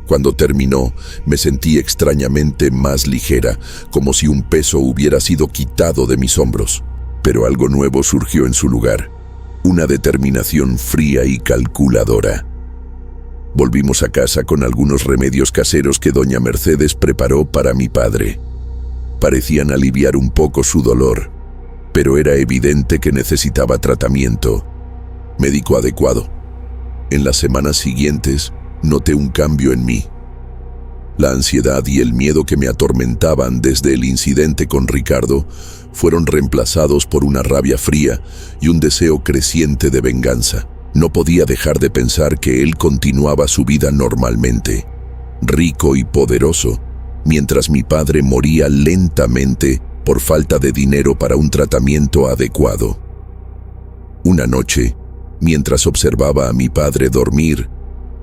A: Cuando terminó, me sentí extrañamente más ligera, como si un peso hubiera sido quitado de mis hombros. Pero algo nuevo surgió en su lugar, una determinación fría y calculadora. Volvimos a casa con algunos remedios caseros que doña Mercedes preparó para mi padre. Parecían aliviar un poco su dolor, pero era evidente que necesitaba tratamiento médico adecuado. En las semanas siguientes, noté un cambio en mí. La ansiedad y el miedo que me atormentaban desde el incidente con Ricardo fueron reemplazados por una rabia fría y un deseo creciente de venganza. No podía dejar de pensar que él continuaba su vida normalmente, rico y poderoso, mientras mi padre moría lentamente por falta de dinero para un tratamiento adecuado. Una noche, mientras observaba a mi padre dormir,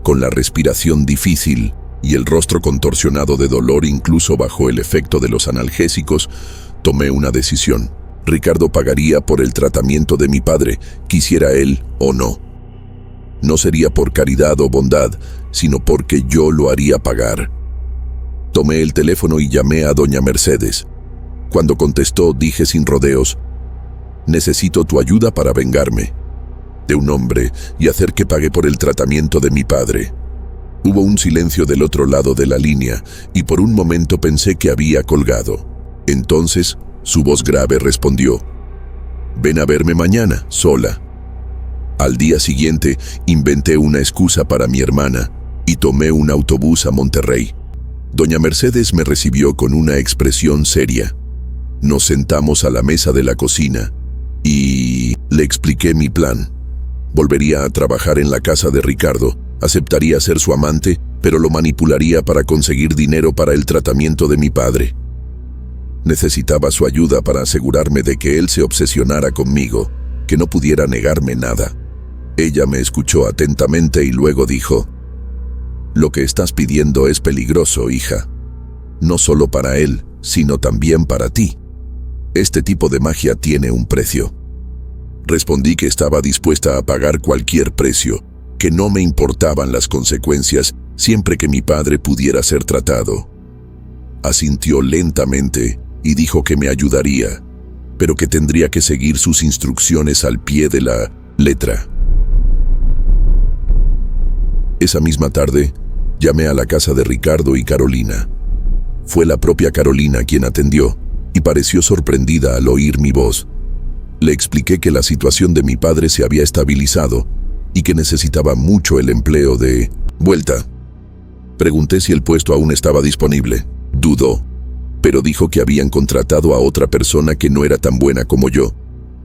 A: con la respiración difícil y el rostro contorsionado de dolor incluso bajo el efecto de los analgésicos, tomé una decisión. Ricardo pagaría por el tratamiento de mi padre, quisiera él o no. No sería por caridad o bondad, sino porque yo lo haría pagar. Tomé el teléfono y llamé a doña Mercedes. Cuando contestó, dije sin rodeos: necesito tu ayuda para vengarme de un hombre y hacer que pague por el tratamiento de mi padre. Hubo un silencio del otro lado de la línea y por un momento pensé que había colgado. Entonces, su voz grave respondió: ven a verme mañana, sola. Al día siguiente, inventé una excusa para mi hermana y tomé un autobús a Monterrey. Doña Mercedes me recibió con una expresión seria. Nos sentamos a la mesa de la cocina y le expliqué mi plan. Volvería a trabajar en la casa de Ricardo, aceptaría ser su amante, pero lo manipularía para conseguir dinero para el tratamiento de mi padre. Necesitaba su ayuda para asegurarme de que él se obsesionara conmigo, que no pudiera negarme nada. Ella me escuchó atentamente y luego dijo: lo que estás pidiendo es peligroso, hija. No solo para él, sino también para ti. Este tipo de magia tiene un precio. Respondí que estaba dispuesta a pagar cualquier precio, que no me importaban las consecuencias siempre que mi padre pudiera ser tratado. Asintió lentamente y dijo que me ayudaría, pero que tendría que seguir sus instrucciones al pie de la letra. Esa misma tarde, llamé a la casa de Ricardo y Carolina. Fue la propia Carolina quien atendió y pareció sorprendida al oír mi voz. Le expliqué que la situación de mi padre se había estabilizado y que necesitaba mucho el empleo de vuelta. Pregunté si el puesto aún estaba disponible. Dudó, pero dijo que habían contratado a otra persona que no era tan buena como yo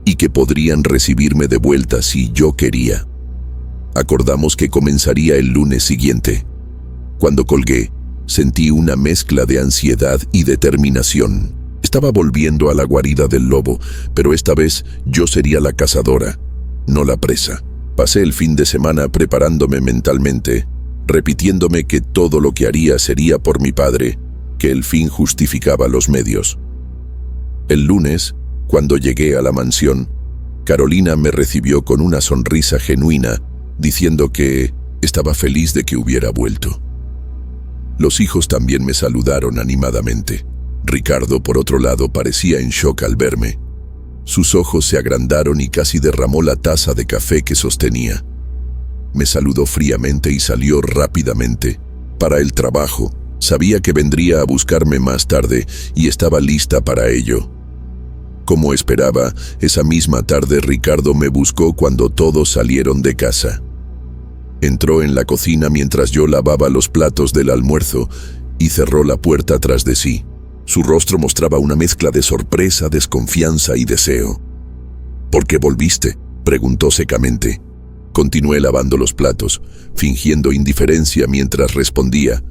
A: y que podrían recibirme de vuelta si yo quería. Acordamos que comenzaría el lunes siguiente. Cuando colgué, sentí una mezcla de ansiedad y determinación. Estaba volviendo a la guarida del lobo, pero esta vez yo sería la cazadora, no la presa. Pasé el fin de semana preparándome mentalmente, repitiéndome que todo lo que haría sería por mi padre, que el fin justificaba los medios. El lunes, cuando llegué a la mansión, Carolina me recibió con una sonrisa genuina, diciendo que estaba feliz de que hubiera vuelto. Los hijos también me saludaron animadamente. Ricardo, por otro lado, parecía en shock al verme. Sus ojos se agrandaron y casi derramó la taza de café que sostenía. Me saludó fríamente y salió rápidamente. Para el trabajo, sabía que vendría a buscarme más tarde y estaba lista para ello. Como esperaba, esa misma tarde Ricardo me buscó cuando todos salieron de casa. Entró en la cocina mientras yo lavaba los platos del almuerzo y cerró la puerta tras de sí. Su rostro mostraba una mezcla de sorpresa, desconfianza y deseo. ¿Por qué volviste?, preguntó secamente. Continué lavando los platos, fingiendo indiferencia mientras respondía: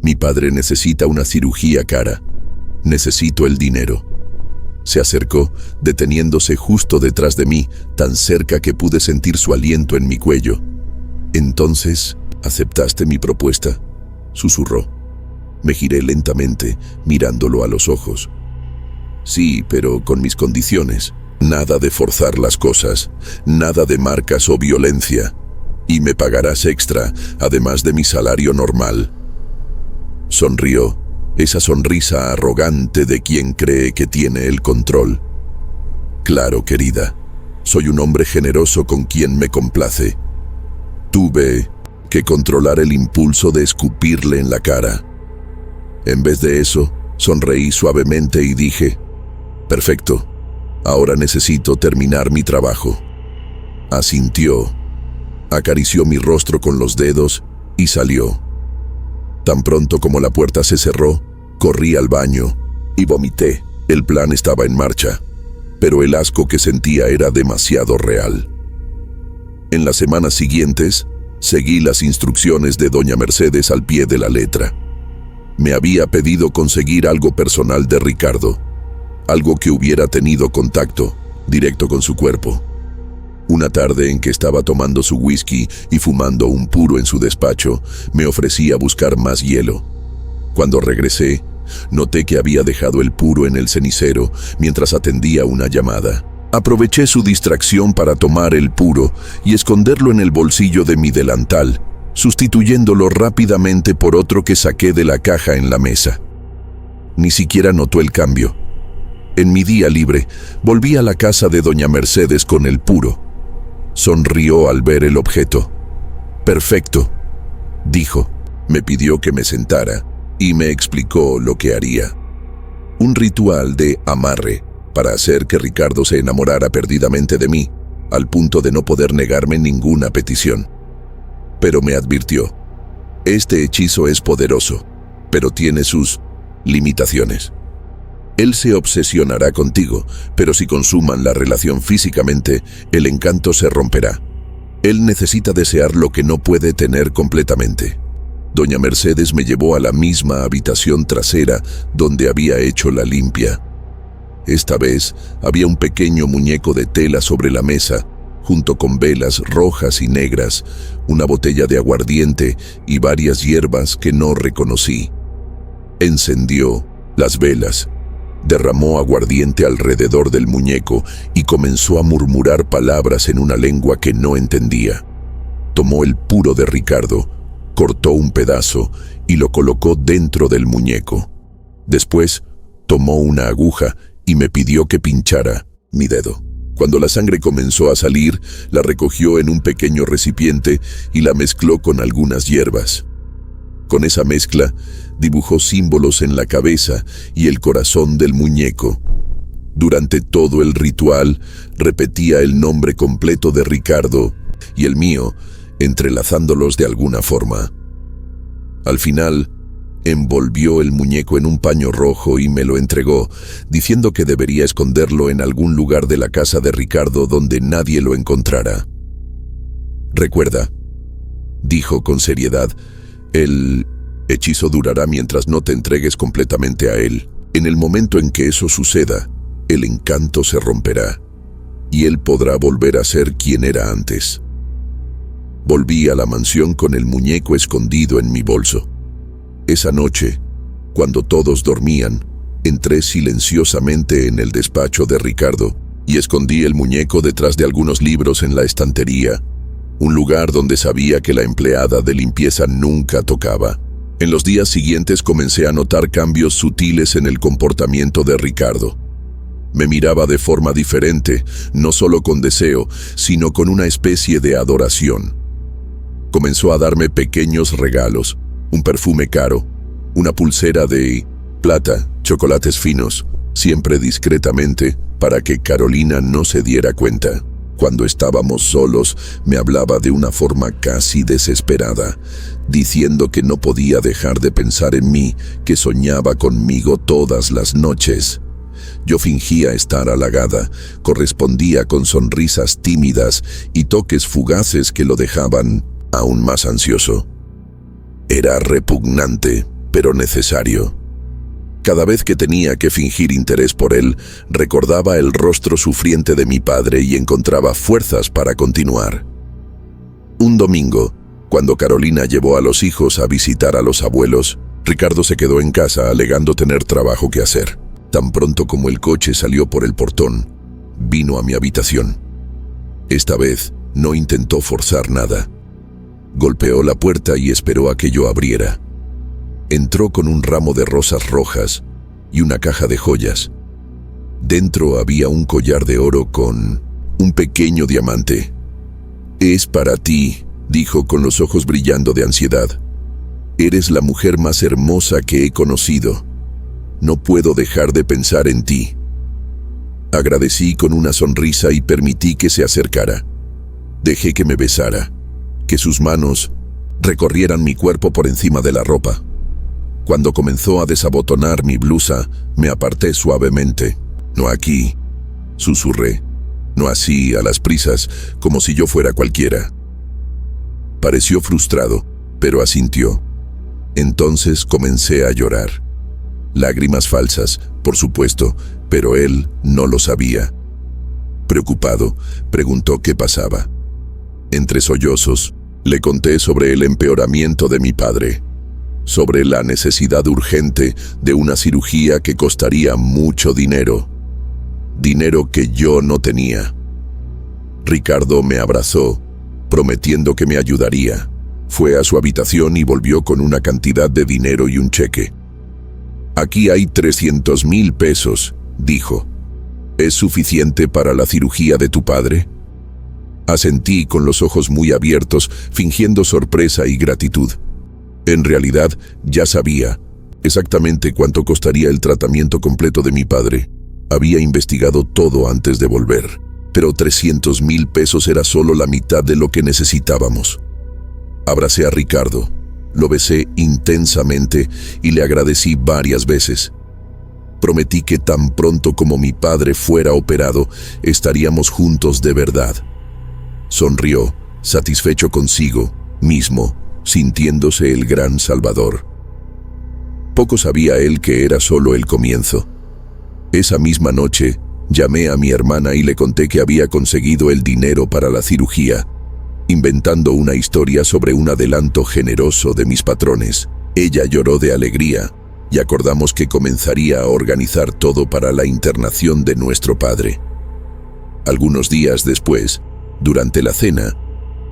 A: mi padre necesita una cirugía cara. Necesito el dinero. Se acercó, deteniéndose justo detrás de mí, tan cerca que pude sentir su aliento en mi cuello. «Entonces, ¿aceptaste mi propuesta?», susurró. Me giré lentamente, mirándolo a los ojos. «Sí, pero con mis condiciones. Nada de forzar las cosas, nada de marcas o violencia. Y me pagarás extra, además de mi salario normal». Sonrió, esa sonrisa arrogante de quien cree que tiene el control. «Claro, querida. Soy un hombre generoso con quien me complace». Tuve que controlar el impulso de escupirle en la cara. En vez de eso, sonreí suavemente y dije: «Perfecto, ahora necesito terminar mi trabajo». Asintió, acarició mi rostro con los dedos y salió. Tan pronto como la puerta se cerró, corrí al baño y vomité. El plan estaba en marcha, pero el asco que sentía era demasiado real. En las semanas siguientes, seguí las instrucciones de doña Mercedes al pie de la letra. Me había pedido conseguir algo personal de Ricardo, algo que hubiera tenido contacto directo con su cuerpo. Una tarde en que estaba tomando su whisky y fumando un puro en su despacho, me ofrecí a buscar más hielo. Cuando regresé, noté que había dejado el puro en el cenicero mientras atendía una llamada. Aproveché su distracción para tomar el puro y esconderlo en el bolsillo de mi delantal, sustituyéndolo rápidamente por otro que saqué de la caja en la mesa. Ni siquiera notó el cambio. En mi día libre, volví a la casa de doña Mercedes con el puro. Sonrió al ver el objeto. «Perfecto», dijo. Me pidió que me sentara y me explicó lo que haría. Un ritual de amarre para hacer que Ricardo se enamorara perdidamente de mí, al punto de no poder negarme ninguna petición. Pero me advirtió: «Este hechizo es poderoso, pero tiene sus limitaciones. Él se obsesionará contigo, pero si consuman la relación físicamente, el encanto se romperá. Él necesita desear lo que no puede tener completamente». Doña Mercedes me llevó a la misma habitación trasera donde había hecho la limpia. Esta vez había un pequeño muñeco de tela sobre la mesa, junto con velas rojas y negras, una botella de aguardiente y varias hierbas que no reconocí. Encendió las velas, derramó aguardiente alrededor del muñeco y comenzó a murmurar palabras en una lengua que no entendía. Tomó el puro de Ricardo, cortó un pedazo y lo colocó dentro del muñeco. Después tomó una aguja y me pidió que pinchara mi dedo. Cuando la sangre comenzó a salir, la recogió en un pequeño recipiente y la mezcló con algunas hierbas. Con esa mezcla, dibujó símbolos en la cabeza y el corazón del muñeco. Durante todo el ritual, repetía el nombre completo de Ricardo y el mío, entrelazándolos de alguna forma. Al final, envolvió el muñeco en un paño rojo y me lo entregó, diciendo que debería esconderlo en algún lugar de la casa de Ricardo donde nadie lo encontrara. «Recuerda», dijo con seriedad, «el hechizo durará mientras no te entregues completamente a él. En el momento en que eso suceda, el encanto se romperá y él podrá volver a ser quien era antes». Volví a la mansión con el muñeco escondido en mi bolso. Esa noche, cuando todos dormían, entré silenciosamente en el despacho de Ricardo y escondí el muñeco detrás de algunos libros en la estantería, un lugar donde sabía que la empleada de limpieza nunca tocaba. En los días siguientes comencé a notar cambios sutiles en el comportamiento de Ricardo. Me miraba de forma diferente, no solo con deseo, sino con una especie de adoración. Comenzó a darme pequeños regalos, un perfume caro, una pulsera de plata, chocolates finos, siempre discretamente para que Carolina no se diera cuenta. Cuando estábamos solos, me hablaba de una forma casi desesperada, diciendo que no podía dejar de pensar en mí, que soñaba conmigo todas las noches. Yo fingía estar halagada, correspondía con sonrisas tímidas y toques fugaces que lo dejaban aún más ansioso. Era repugnante, pero necesario. Cada vez que tenía que fingir interés por él, recordaba el rostro sufriente de mi padre y encontraba fuerzas para continuar. Un domingo, cuando Carolina llevó a los hijos a visitar a los abuelos, Ricardo se quedó en casa alegando tener trabajo que hacer. Tan pronto como el coche salió por el portón, vino a mi habitación. Esta vez no intentó forzar nada. Golpeó la puerta y esperó a que yo abriera. Entró con un ramo de rosas rojas y una caja de joyas. Dentro había un collar de oro con un pequeño diamante. «Es para ti», dijo con los ojos brillando de ansiedad. «Eres la mujer más hermosa que he conocido. No puedo dejar de pensar en ti». Agradecí con una sonrisa y permití que se acercara. Dejé que me besara, que sus manos recorrieran mi cuerpo por encima de la ropa. Cuando comenzó a desabotonar mi blusa, me aparté suavemente. «No aquí», susurré. «No así, a las prisas, como si yo fuera cualquiera». Pareció frustrado, pero asintió. Entonces comencé a llorar. Lágrimas falsas, por supuesto, pero él no lo sabía. Preocupado, preguntó qué pasaba. Entre sollozos, le conté sobre el empeoramiento de mi padre, sobre la necesidad urgente de una cirugía que costaría mucho dinero, dinero que yo no tenía. Ricardo me abrazó, prometiendo que me ayudaría. Fue a su habitación y volvió con una cantidad de dinero y un cheque. «Aquí hay 300,000 pesos», dijo. «¿Es suficiente para la cirugía de tu padre?» Asentí con los ojos muy abiertos, fingiendo sorpresa y gratitud. En realidad, ya sabía exactamente cuánto costaría el tratamiento completo de mi padre. Había investigado todo antes de volver, pero 300,000 pesos era solo la mitad de lo que necesitábamos. Abracé a Ricardo, lo besé intensamente y le agradecí varias veces. Prometí que tan pronto como mi padre fuera operado, estaríamos juntos de verdad. Sonrió, satisfecho consigo mismo, sintiéndose el gran salvador. Poco sabía él que era solo el comienzo. Esa misma noche, llamé a mi hermana y le conté que había conseguido el dinero para la cirugía, inventando una historia sobre un adelanto generoso de mis patrones. Ella lloró de alegría y acordamos que comenzaría a organizar todo para la internación de nuestro padre. Algunos días después, durante la cena,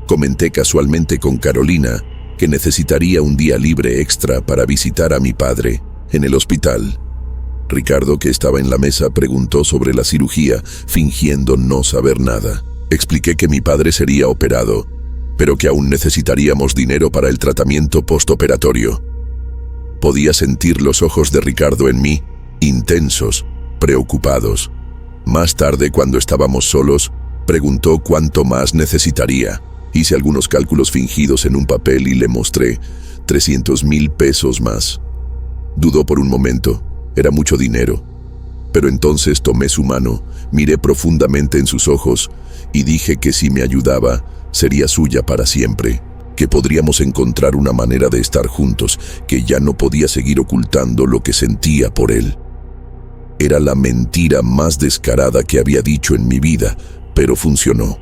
A: comenté casualmente con Carolina que necesitaría un día libre extra para visitar a mi padre en el hospital. Ricardo, que estaba en la mesa, preguntó sobre la cirugía, fingiendo no saber nada. Expliqué que mi padre sería operado, pero que aún necesitaríamos dinero para el tratamiento postoperatorio. Podía sentir los ojos de Ricardo en mí, intensos, preocupados. Más tarde, cuando estábamos solos, preguntó cuánto más necesitaría. Hice algunos cálculos fingidos en un papel y le mostré 300,000 pesos más. Dudó por un momento. Era mucho dinero. Pero entonces tomé su mano, miré profundamente en sus ojos y dije que si me ayudaba, sería suya para siempre, que podríamos encontrar una manera de estar juntos, que ya no podía seguir ocultando lo que sentía por él. Era la mentira más descarada que había dicho en mi vida, pero funcionó.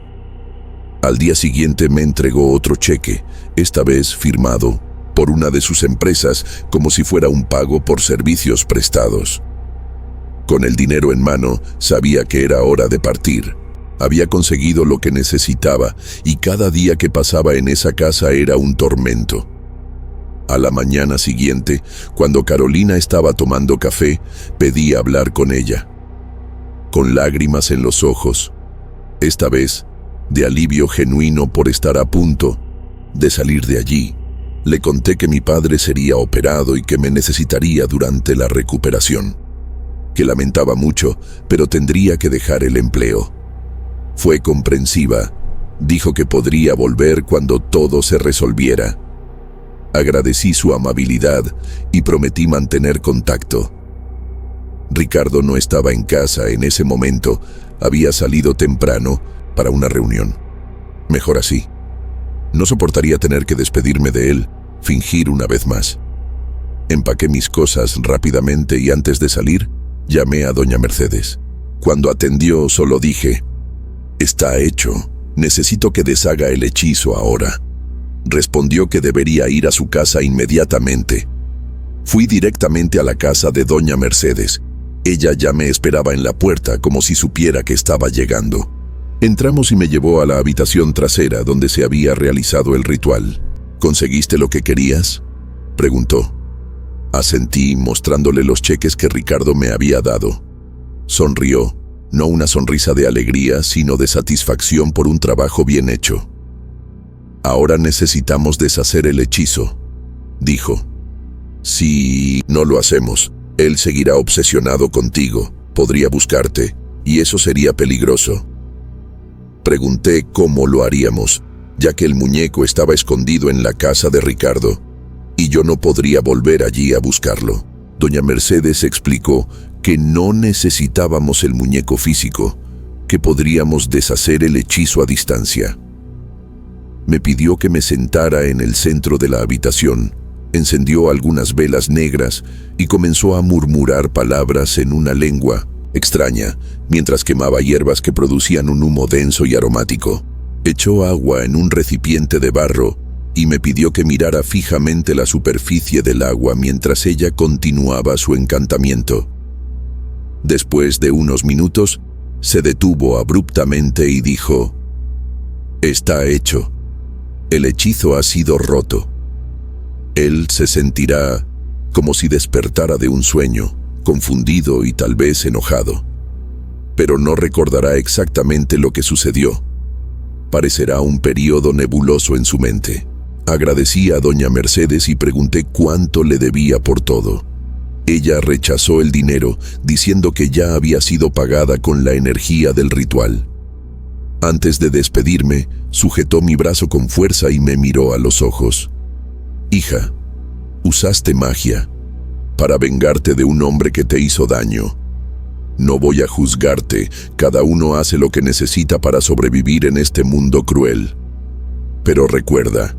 A: Al día siguiente me entregó otro cheque, esta vez firmado por una de sus empresas, como si fuera un pago por servicios prestados. Con el dinero en mano, sabía que era hora de partir. Había conseguido lo que necesitaba y cada día que pasaba en esa casa era un tormento. A la mañana siguiente, cuando Carolina estaba tomando café, pedí hablar con ella. Con lágrimas en los ojos, esta vez de alivio genuino por estar a punto de salir de allí, le conté que mi padre sería operado y que me necesitaría durante la recuperación, que lamentaba mucho, pero tendría que dejar el empleo. Fue comprensiva, dijo que podría volver cuando todo se resolviera. Agradecí su amabilidad y prometí mantener contacto. Ricardo no estaba en casa en ese momento, había salido temprano para una reunión. Mejor así. No soportaría tener que despedirme de él, fingir una vez más. Empaqué mis cosas rápidamente y antes de salir, llamé a doña Mercedes. Cuando atendió, solo dije: «Está hecho, necesito que deshaga el hechizo ahora». Respondió que debería ir a su casa inmediatamente. Fui directamente a la casa de doña Mercedes. Ella ya me esperaba en la puerta como si supiera que estaba llegando. Entramos y me llevó a la habitación trasera donde se había realizado el ritual. «¿Conseguiste lo que querías?», preguntó. Asentí, mostrándole los cheques que Ricardo me había dado. Sonrió, no una sonrisa de alegría, sino de satisfacción por un trabajo bien hecho. «Ahora necesitamos deshacer el hechizo», dijo. «Si no lo hacemos, él seguirá obsesionado contigo, podría buscarte, y eso sería peligroso». Pregunté cómo lo haríamos, ya que el muñeco estaba escondido en la casa de Ricardo, y yo no podría volver allí a buscarlo. Doña Mercedes explicó que no necesitábamos el muñeco físico, que podríamos deshacer el hechizo a distancia. Me pidió que me sentara en el centro de la habitación, encendió algunas velas negras y comenzó a murmurar palabras en una lengua extraña, mientras quemaba hierbas que producían un humo denso y aromático. Echó agua en un recipiente de barro y me pidió que mirara fijamente la superficie del agua mientras ella continuaba su encantamiento. Después de unos minutos, se detuvo abruptamente y dijo: «Está hecho». El hechizo ha sido roto. Él se sentirá como si despertara de un sueño, confundido y tal vez enojado. Pero no recordará exactamente lo que sucedió. Parecerá un período nebuloso en su mente. Agradecí a doña Mercedes y pregunté cuánto le debía por todo. Ella rechazó el dinero, diciendo que ya había sido pagada con la energía del ritual. Antes de despedirme, sujetó mi brazo con fuerza y me miró a los ojos. «Hija, usaste magia para vengarte de un hombre que te hizo daño. No voy a juzgarte, cada uno hace lo que necesita para sobrevivir en este mundo cruel. Pero recuerda,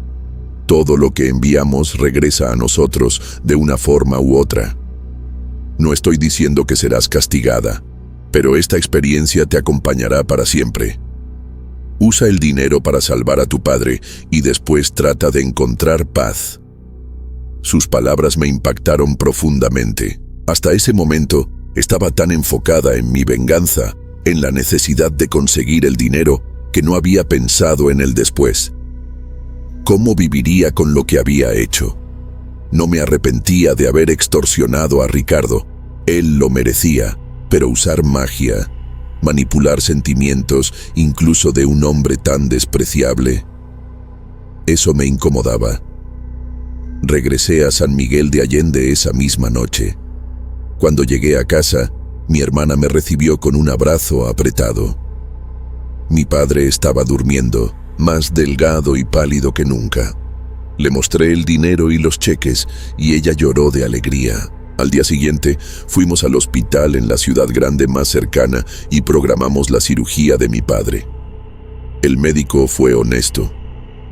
A: todo lo que enviamos regresa a nosotros de una forma u otra. No estoy diciendo que serás castigada, pero esta experiencia te acompañará para siempre. Usa el dinero para salvar a tu padre y después trata de encontrar paz». Sus palabras me impactaron profundamente. Hasta ese momento, estaba tan enfocada en mi venganza, en la necesidad de conseguir el dinero, que no había pensado en el después. ¿Cómo viviría con lo que había hecho? No me arrepentía de haber extorsionado a Ricardo. Él lo merecía, pero usar magia, manipular sentimientos, incluso de un hombre tan despreciable, eso me incomodaba. Regresé a San Miguel de Allende esa misma noche. Cuando llegué a casa, mi hermana me recibió con un abrazo apretado. Mi padre estaba durmiendo, más delgado y pálido que nunca. Le mostré el dinero y los cheques, y ella lloró de alegría. Al día siguiente, fuimos al hospital en la ciudad grande más cercana y programamos la cirugía de mi padre. El médico fue honesto.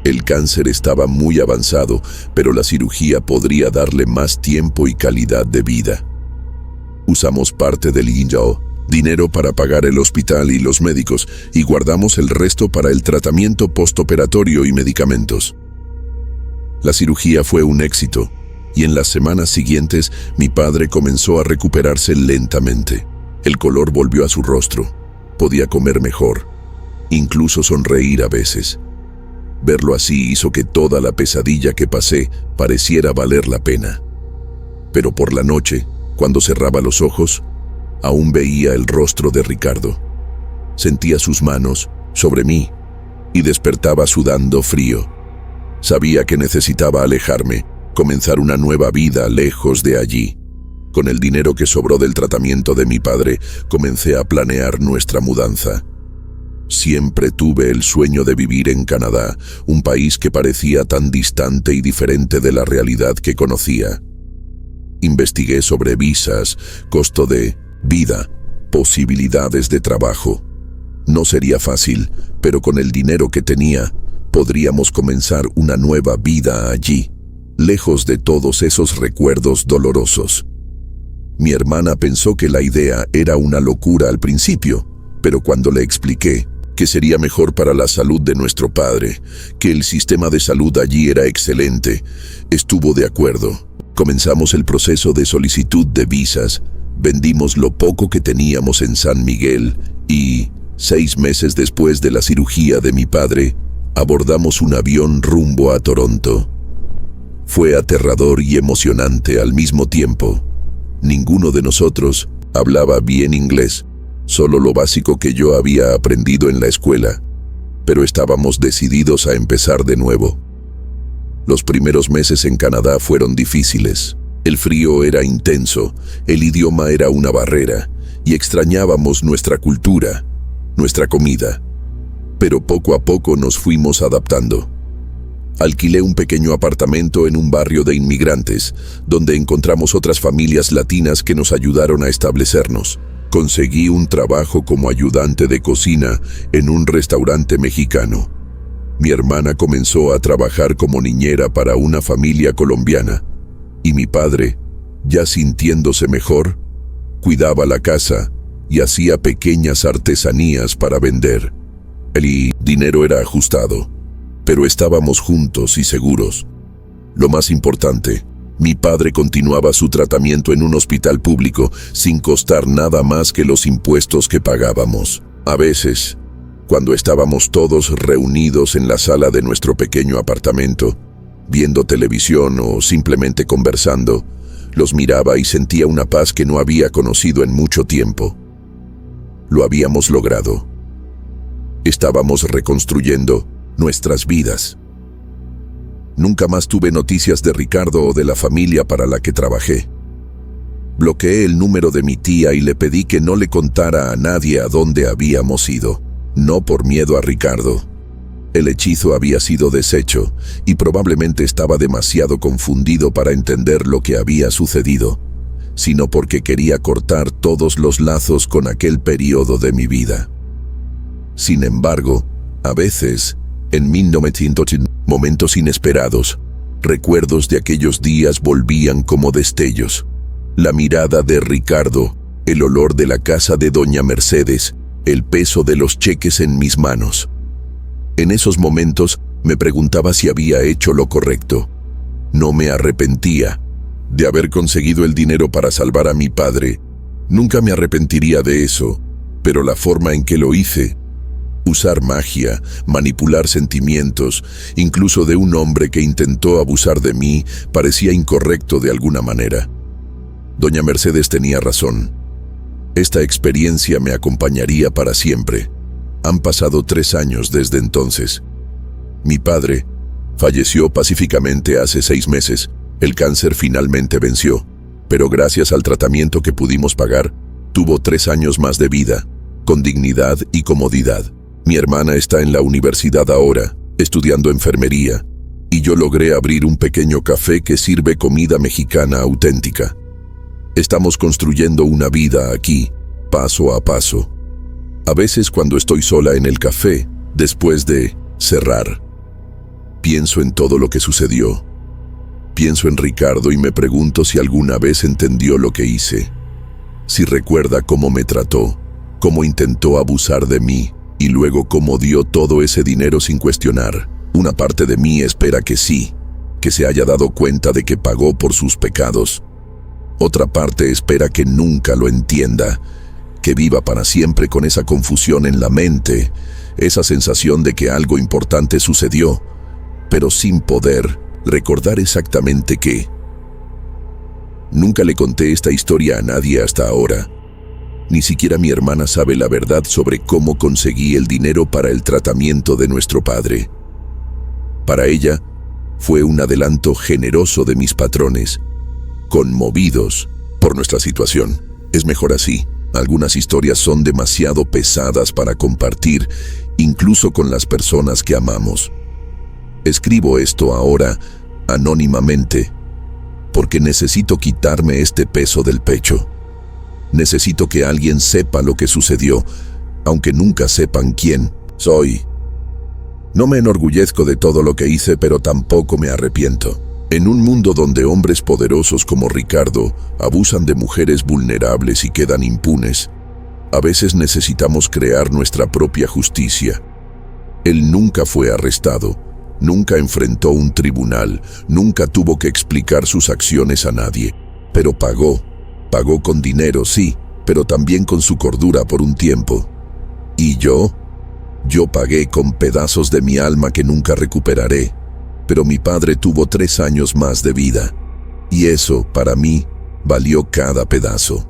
A: El cáncer estaba muy avanzado, pero la cirugía podría darle más tiempo y calidad de vida. Usamos parte del dinero para pagar el hospital y los médicos, y guardamos el resto para el tratamiento postoperatorio y medicamentos. La cirugía fue un éxito, y en las semanas siguientes mi padre comenzó a recuperarse lentamente. El color volvió a su rostro. Podía comer mejor, incluso sonreír a veces. Verlo así hizo que toda la pesadilla que pasé pareciera valer la pena. Pero por la noche, cuando cerraba los ojos, aún veía el rostro de Ricardo. Sentía sus manos sobre mí y despertaba sudando frío. Sabía que necesitaba alejarme, comenzar una nueva vida lejos de allí. Con el dinero que sobró del tratamiento de mi padre, comencé a planear nuestra mudanza. Siempre tuve el sueño de vivir en Canadá, un país que parecía tan distante y diferente de la realidad que conocía. Investigué sobre visas, costo de vida, posibilidades de trabajo. No sería fácil, pero con el dinero que tenía, podríamos comenzar una nueva vida allí, lejos de todos esos recuerdos dolorosos. Mi hermana pensó que la idea era una locura al principio, pero cuando le expliqué que sería mejor para la salud de nuestro padre, que el sistema de salud allí era excelente, estuvo de acuerdo. Comenzamos el proceso de solicitud de visas, vendimos lo poco que teníamos en San Miguel y, 6 meses después de la cirugía de mi padre, abordamos un avión rumbo a Toronto. Fue aterrador y emocionante al mismo tiempo. Ninguno de nosotros hablaba bien inglés, solo lo básico que yo había aprendido en la escuela, pero estábamos decididos a empezar de nuevo. Los primeros meses en Canadá fueron difíciles. El frío era intenso, el idioma era una barrera, y extrañábamos nuestra cultura, nuestra comida. Pero poco a poco nos fuimos adaptando. Alquilé un pequeño apartamento en un barrio de inmigrantes, donde encontramos otras familias latinas que nos ayudaron a establecernos. Conseguí un trabajo como ayudante de cocina en un restaurante mexicano. Mi hermana comenzó a trabajar como niñera para una familia colombiana, y mi padre, ya sintiéndose mejor, cuidaba la casa y hacía pequeñas artesanías para vender. El dinero era ajustado, pero estábamos juntos y seguros. Lo más importante, mi padre continuaba su tratamiento en un hospital público sin costar nada más que los impuestos que pagábamos. A veces, Cuando estábamos todos reunidos en la sala de nuestro pequeño apartamento, viendo televisión o simplemente conversando, los miraba y sentía una paz que no había conocido en mucho tiempo. Lo habíamos logrado. Estábamos reconstruyendo nuestras vidas. Nunca más tuve noticias de Ricardo o de la familia para la que trabajé. Bloqueé el número de mi tía y le pedí que no le contara a nadie a dónde habíamos ido, no por miedo a Ricardo. El hechizo había sido deshecho y probablemente estaba demasiado confundido para entender lo que había sucedido, sino porque quería cortar todos los lazos con aquel periodo de mi vida. Sin embargo, a veces, en 1980, momentos inesperados, recuerdos de aquellos días volvían como destellos. La mirada de Ricardo, el olor de la casa de doña Mercedes, el peso de los cheques en mis manos. En esos momentos me preguntaba si había hecho lo correcto. No me arrepentía de haber conseguido el dinero para salvar a mi padre. Nunca me arrepentiría de eso, pero la forma en que lo hice, usar magia, manipular sentimientos, incluso de un hombre que intentó abusar de mí, parecía incorrecto de alguna manera. Doña Mercedes tenía razón. Esta experiencia me acompañaría para siempre. Han pasado 3 años desde entonces. Mi padre falleció pacíficamente hace 6 meses. El cáncer finalmente venció, pero gracias al tratamiento que pudimos pagar, tuvo 3 años más de vida, con dignidad y comodidad. Mi hermana está en la universidad ahora, estudiando enfermería, y yo logré abrir un pequeño café que sirve comida mexicana auténtica. Estamos construyendo una vida aquí, paso a paso. A veces cuando estoy sola en el café, después de cerrar, pienso en todo lo que sucedió. Pienso en Ricardo y me pregunto si alguna vez entendió lo que hice. Si recuerda cómo me trató, cómo intentó abusar de mí y luego cómo dio todo ese dinero sin cuestionar. Una parte de mí espera que sí, que se haya dado cuenta de que pagó por sus pecados. Otra parte espera que nunca lo entienda, que viva para siempre con esa confusión en la mente, esa sensación de que algo importante sucedió, pero sin poder recordar exactamente qué. Nunca le conté esta historia a nadie hasta ahora. Ni siquiera mi hermana sabe la verdad sobre cómo conseguí el dinero para el tratamiento de nuestro padre. Para ella, fue un adelanto generoso de mis patrones, conmovidos por nuestra situación. Es mejor así. Algunas historias son demasiado pesadas para compartir, incluso con las personas que amamos. Escribo esto ahora, anónimamente, porque necesito quitarme este peso del pecho. Necesito que alguien sepa lo que sucedió, aunque nunca sepan quién soy. No me enorgullezco de todo lo que hice, pero tampoco me arrepiento. En un mundo donde hombres poderosos como Ricardo abusan de mujeres vulnerables y quedan impunes, a veces necesitamos crear nuestra propia justicia. Él nunca fue arrestado, nunca enfrentó un tribunal, nunca tuvo que explicar sus acciones a nadie, pero pagó con dinero, sí, pero también con su cordura por un tiempo. ¿Y yo? Yo pagué con pedazos de mi alma que nunca recuperaré. Pero mi padre tuvo 3 años más de vida, y eso, para mí, valió cada pedazo.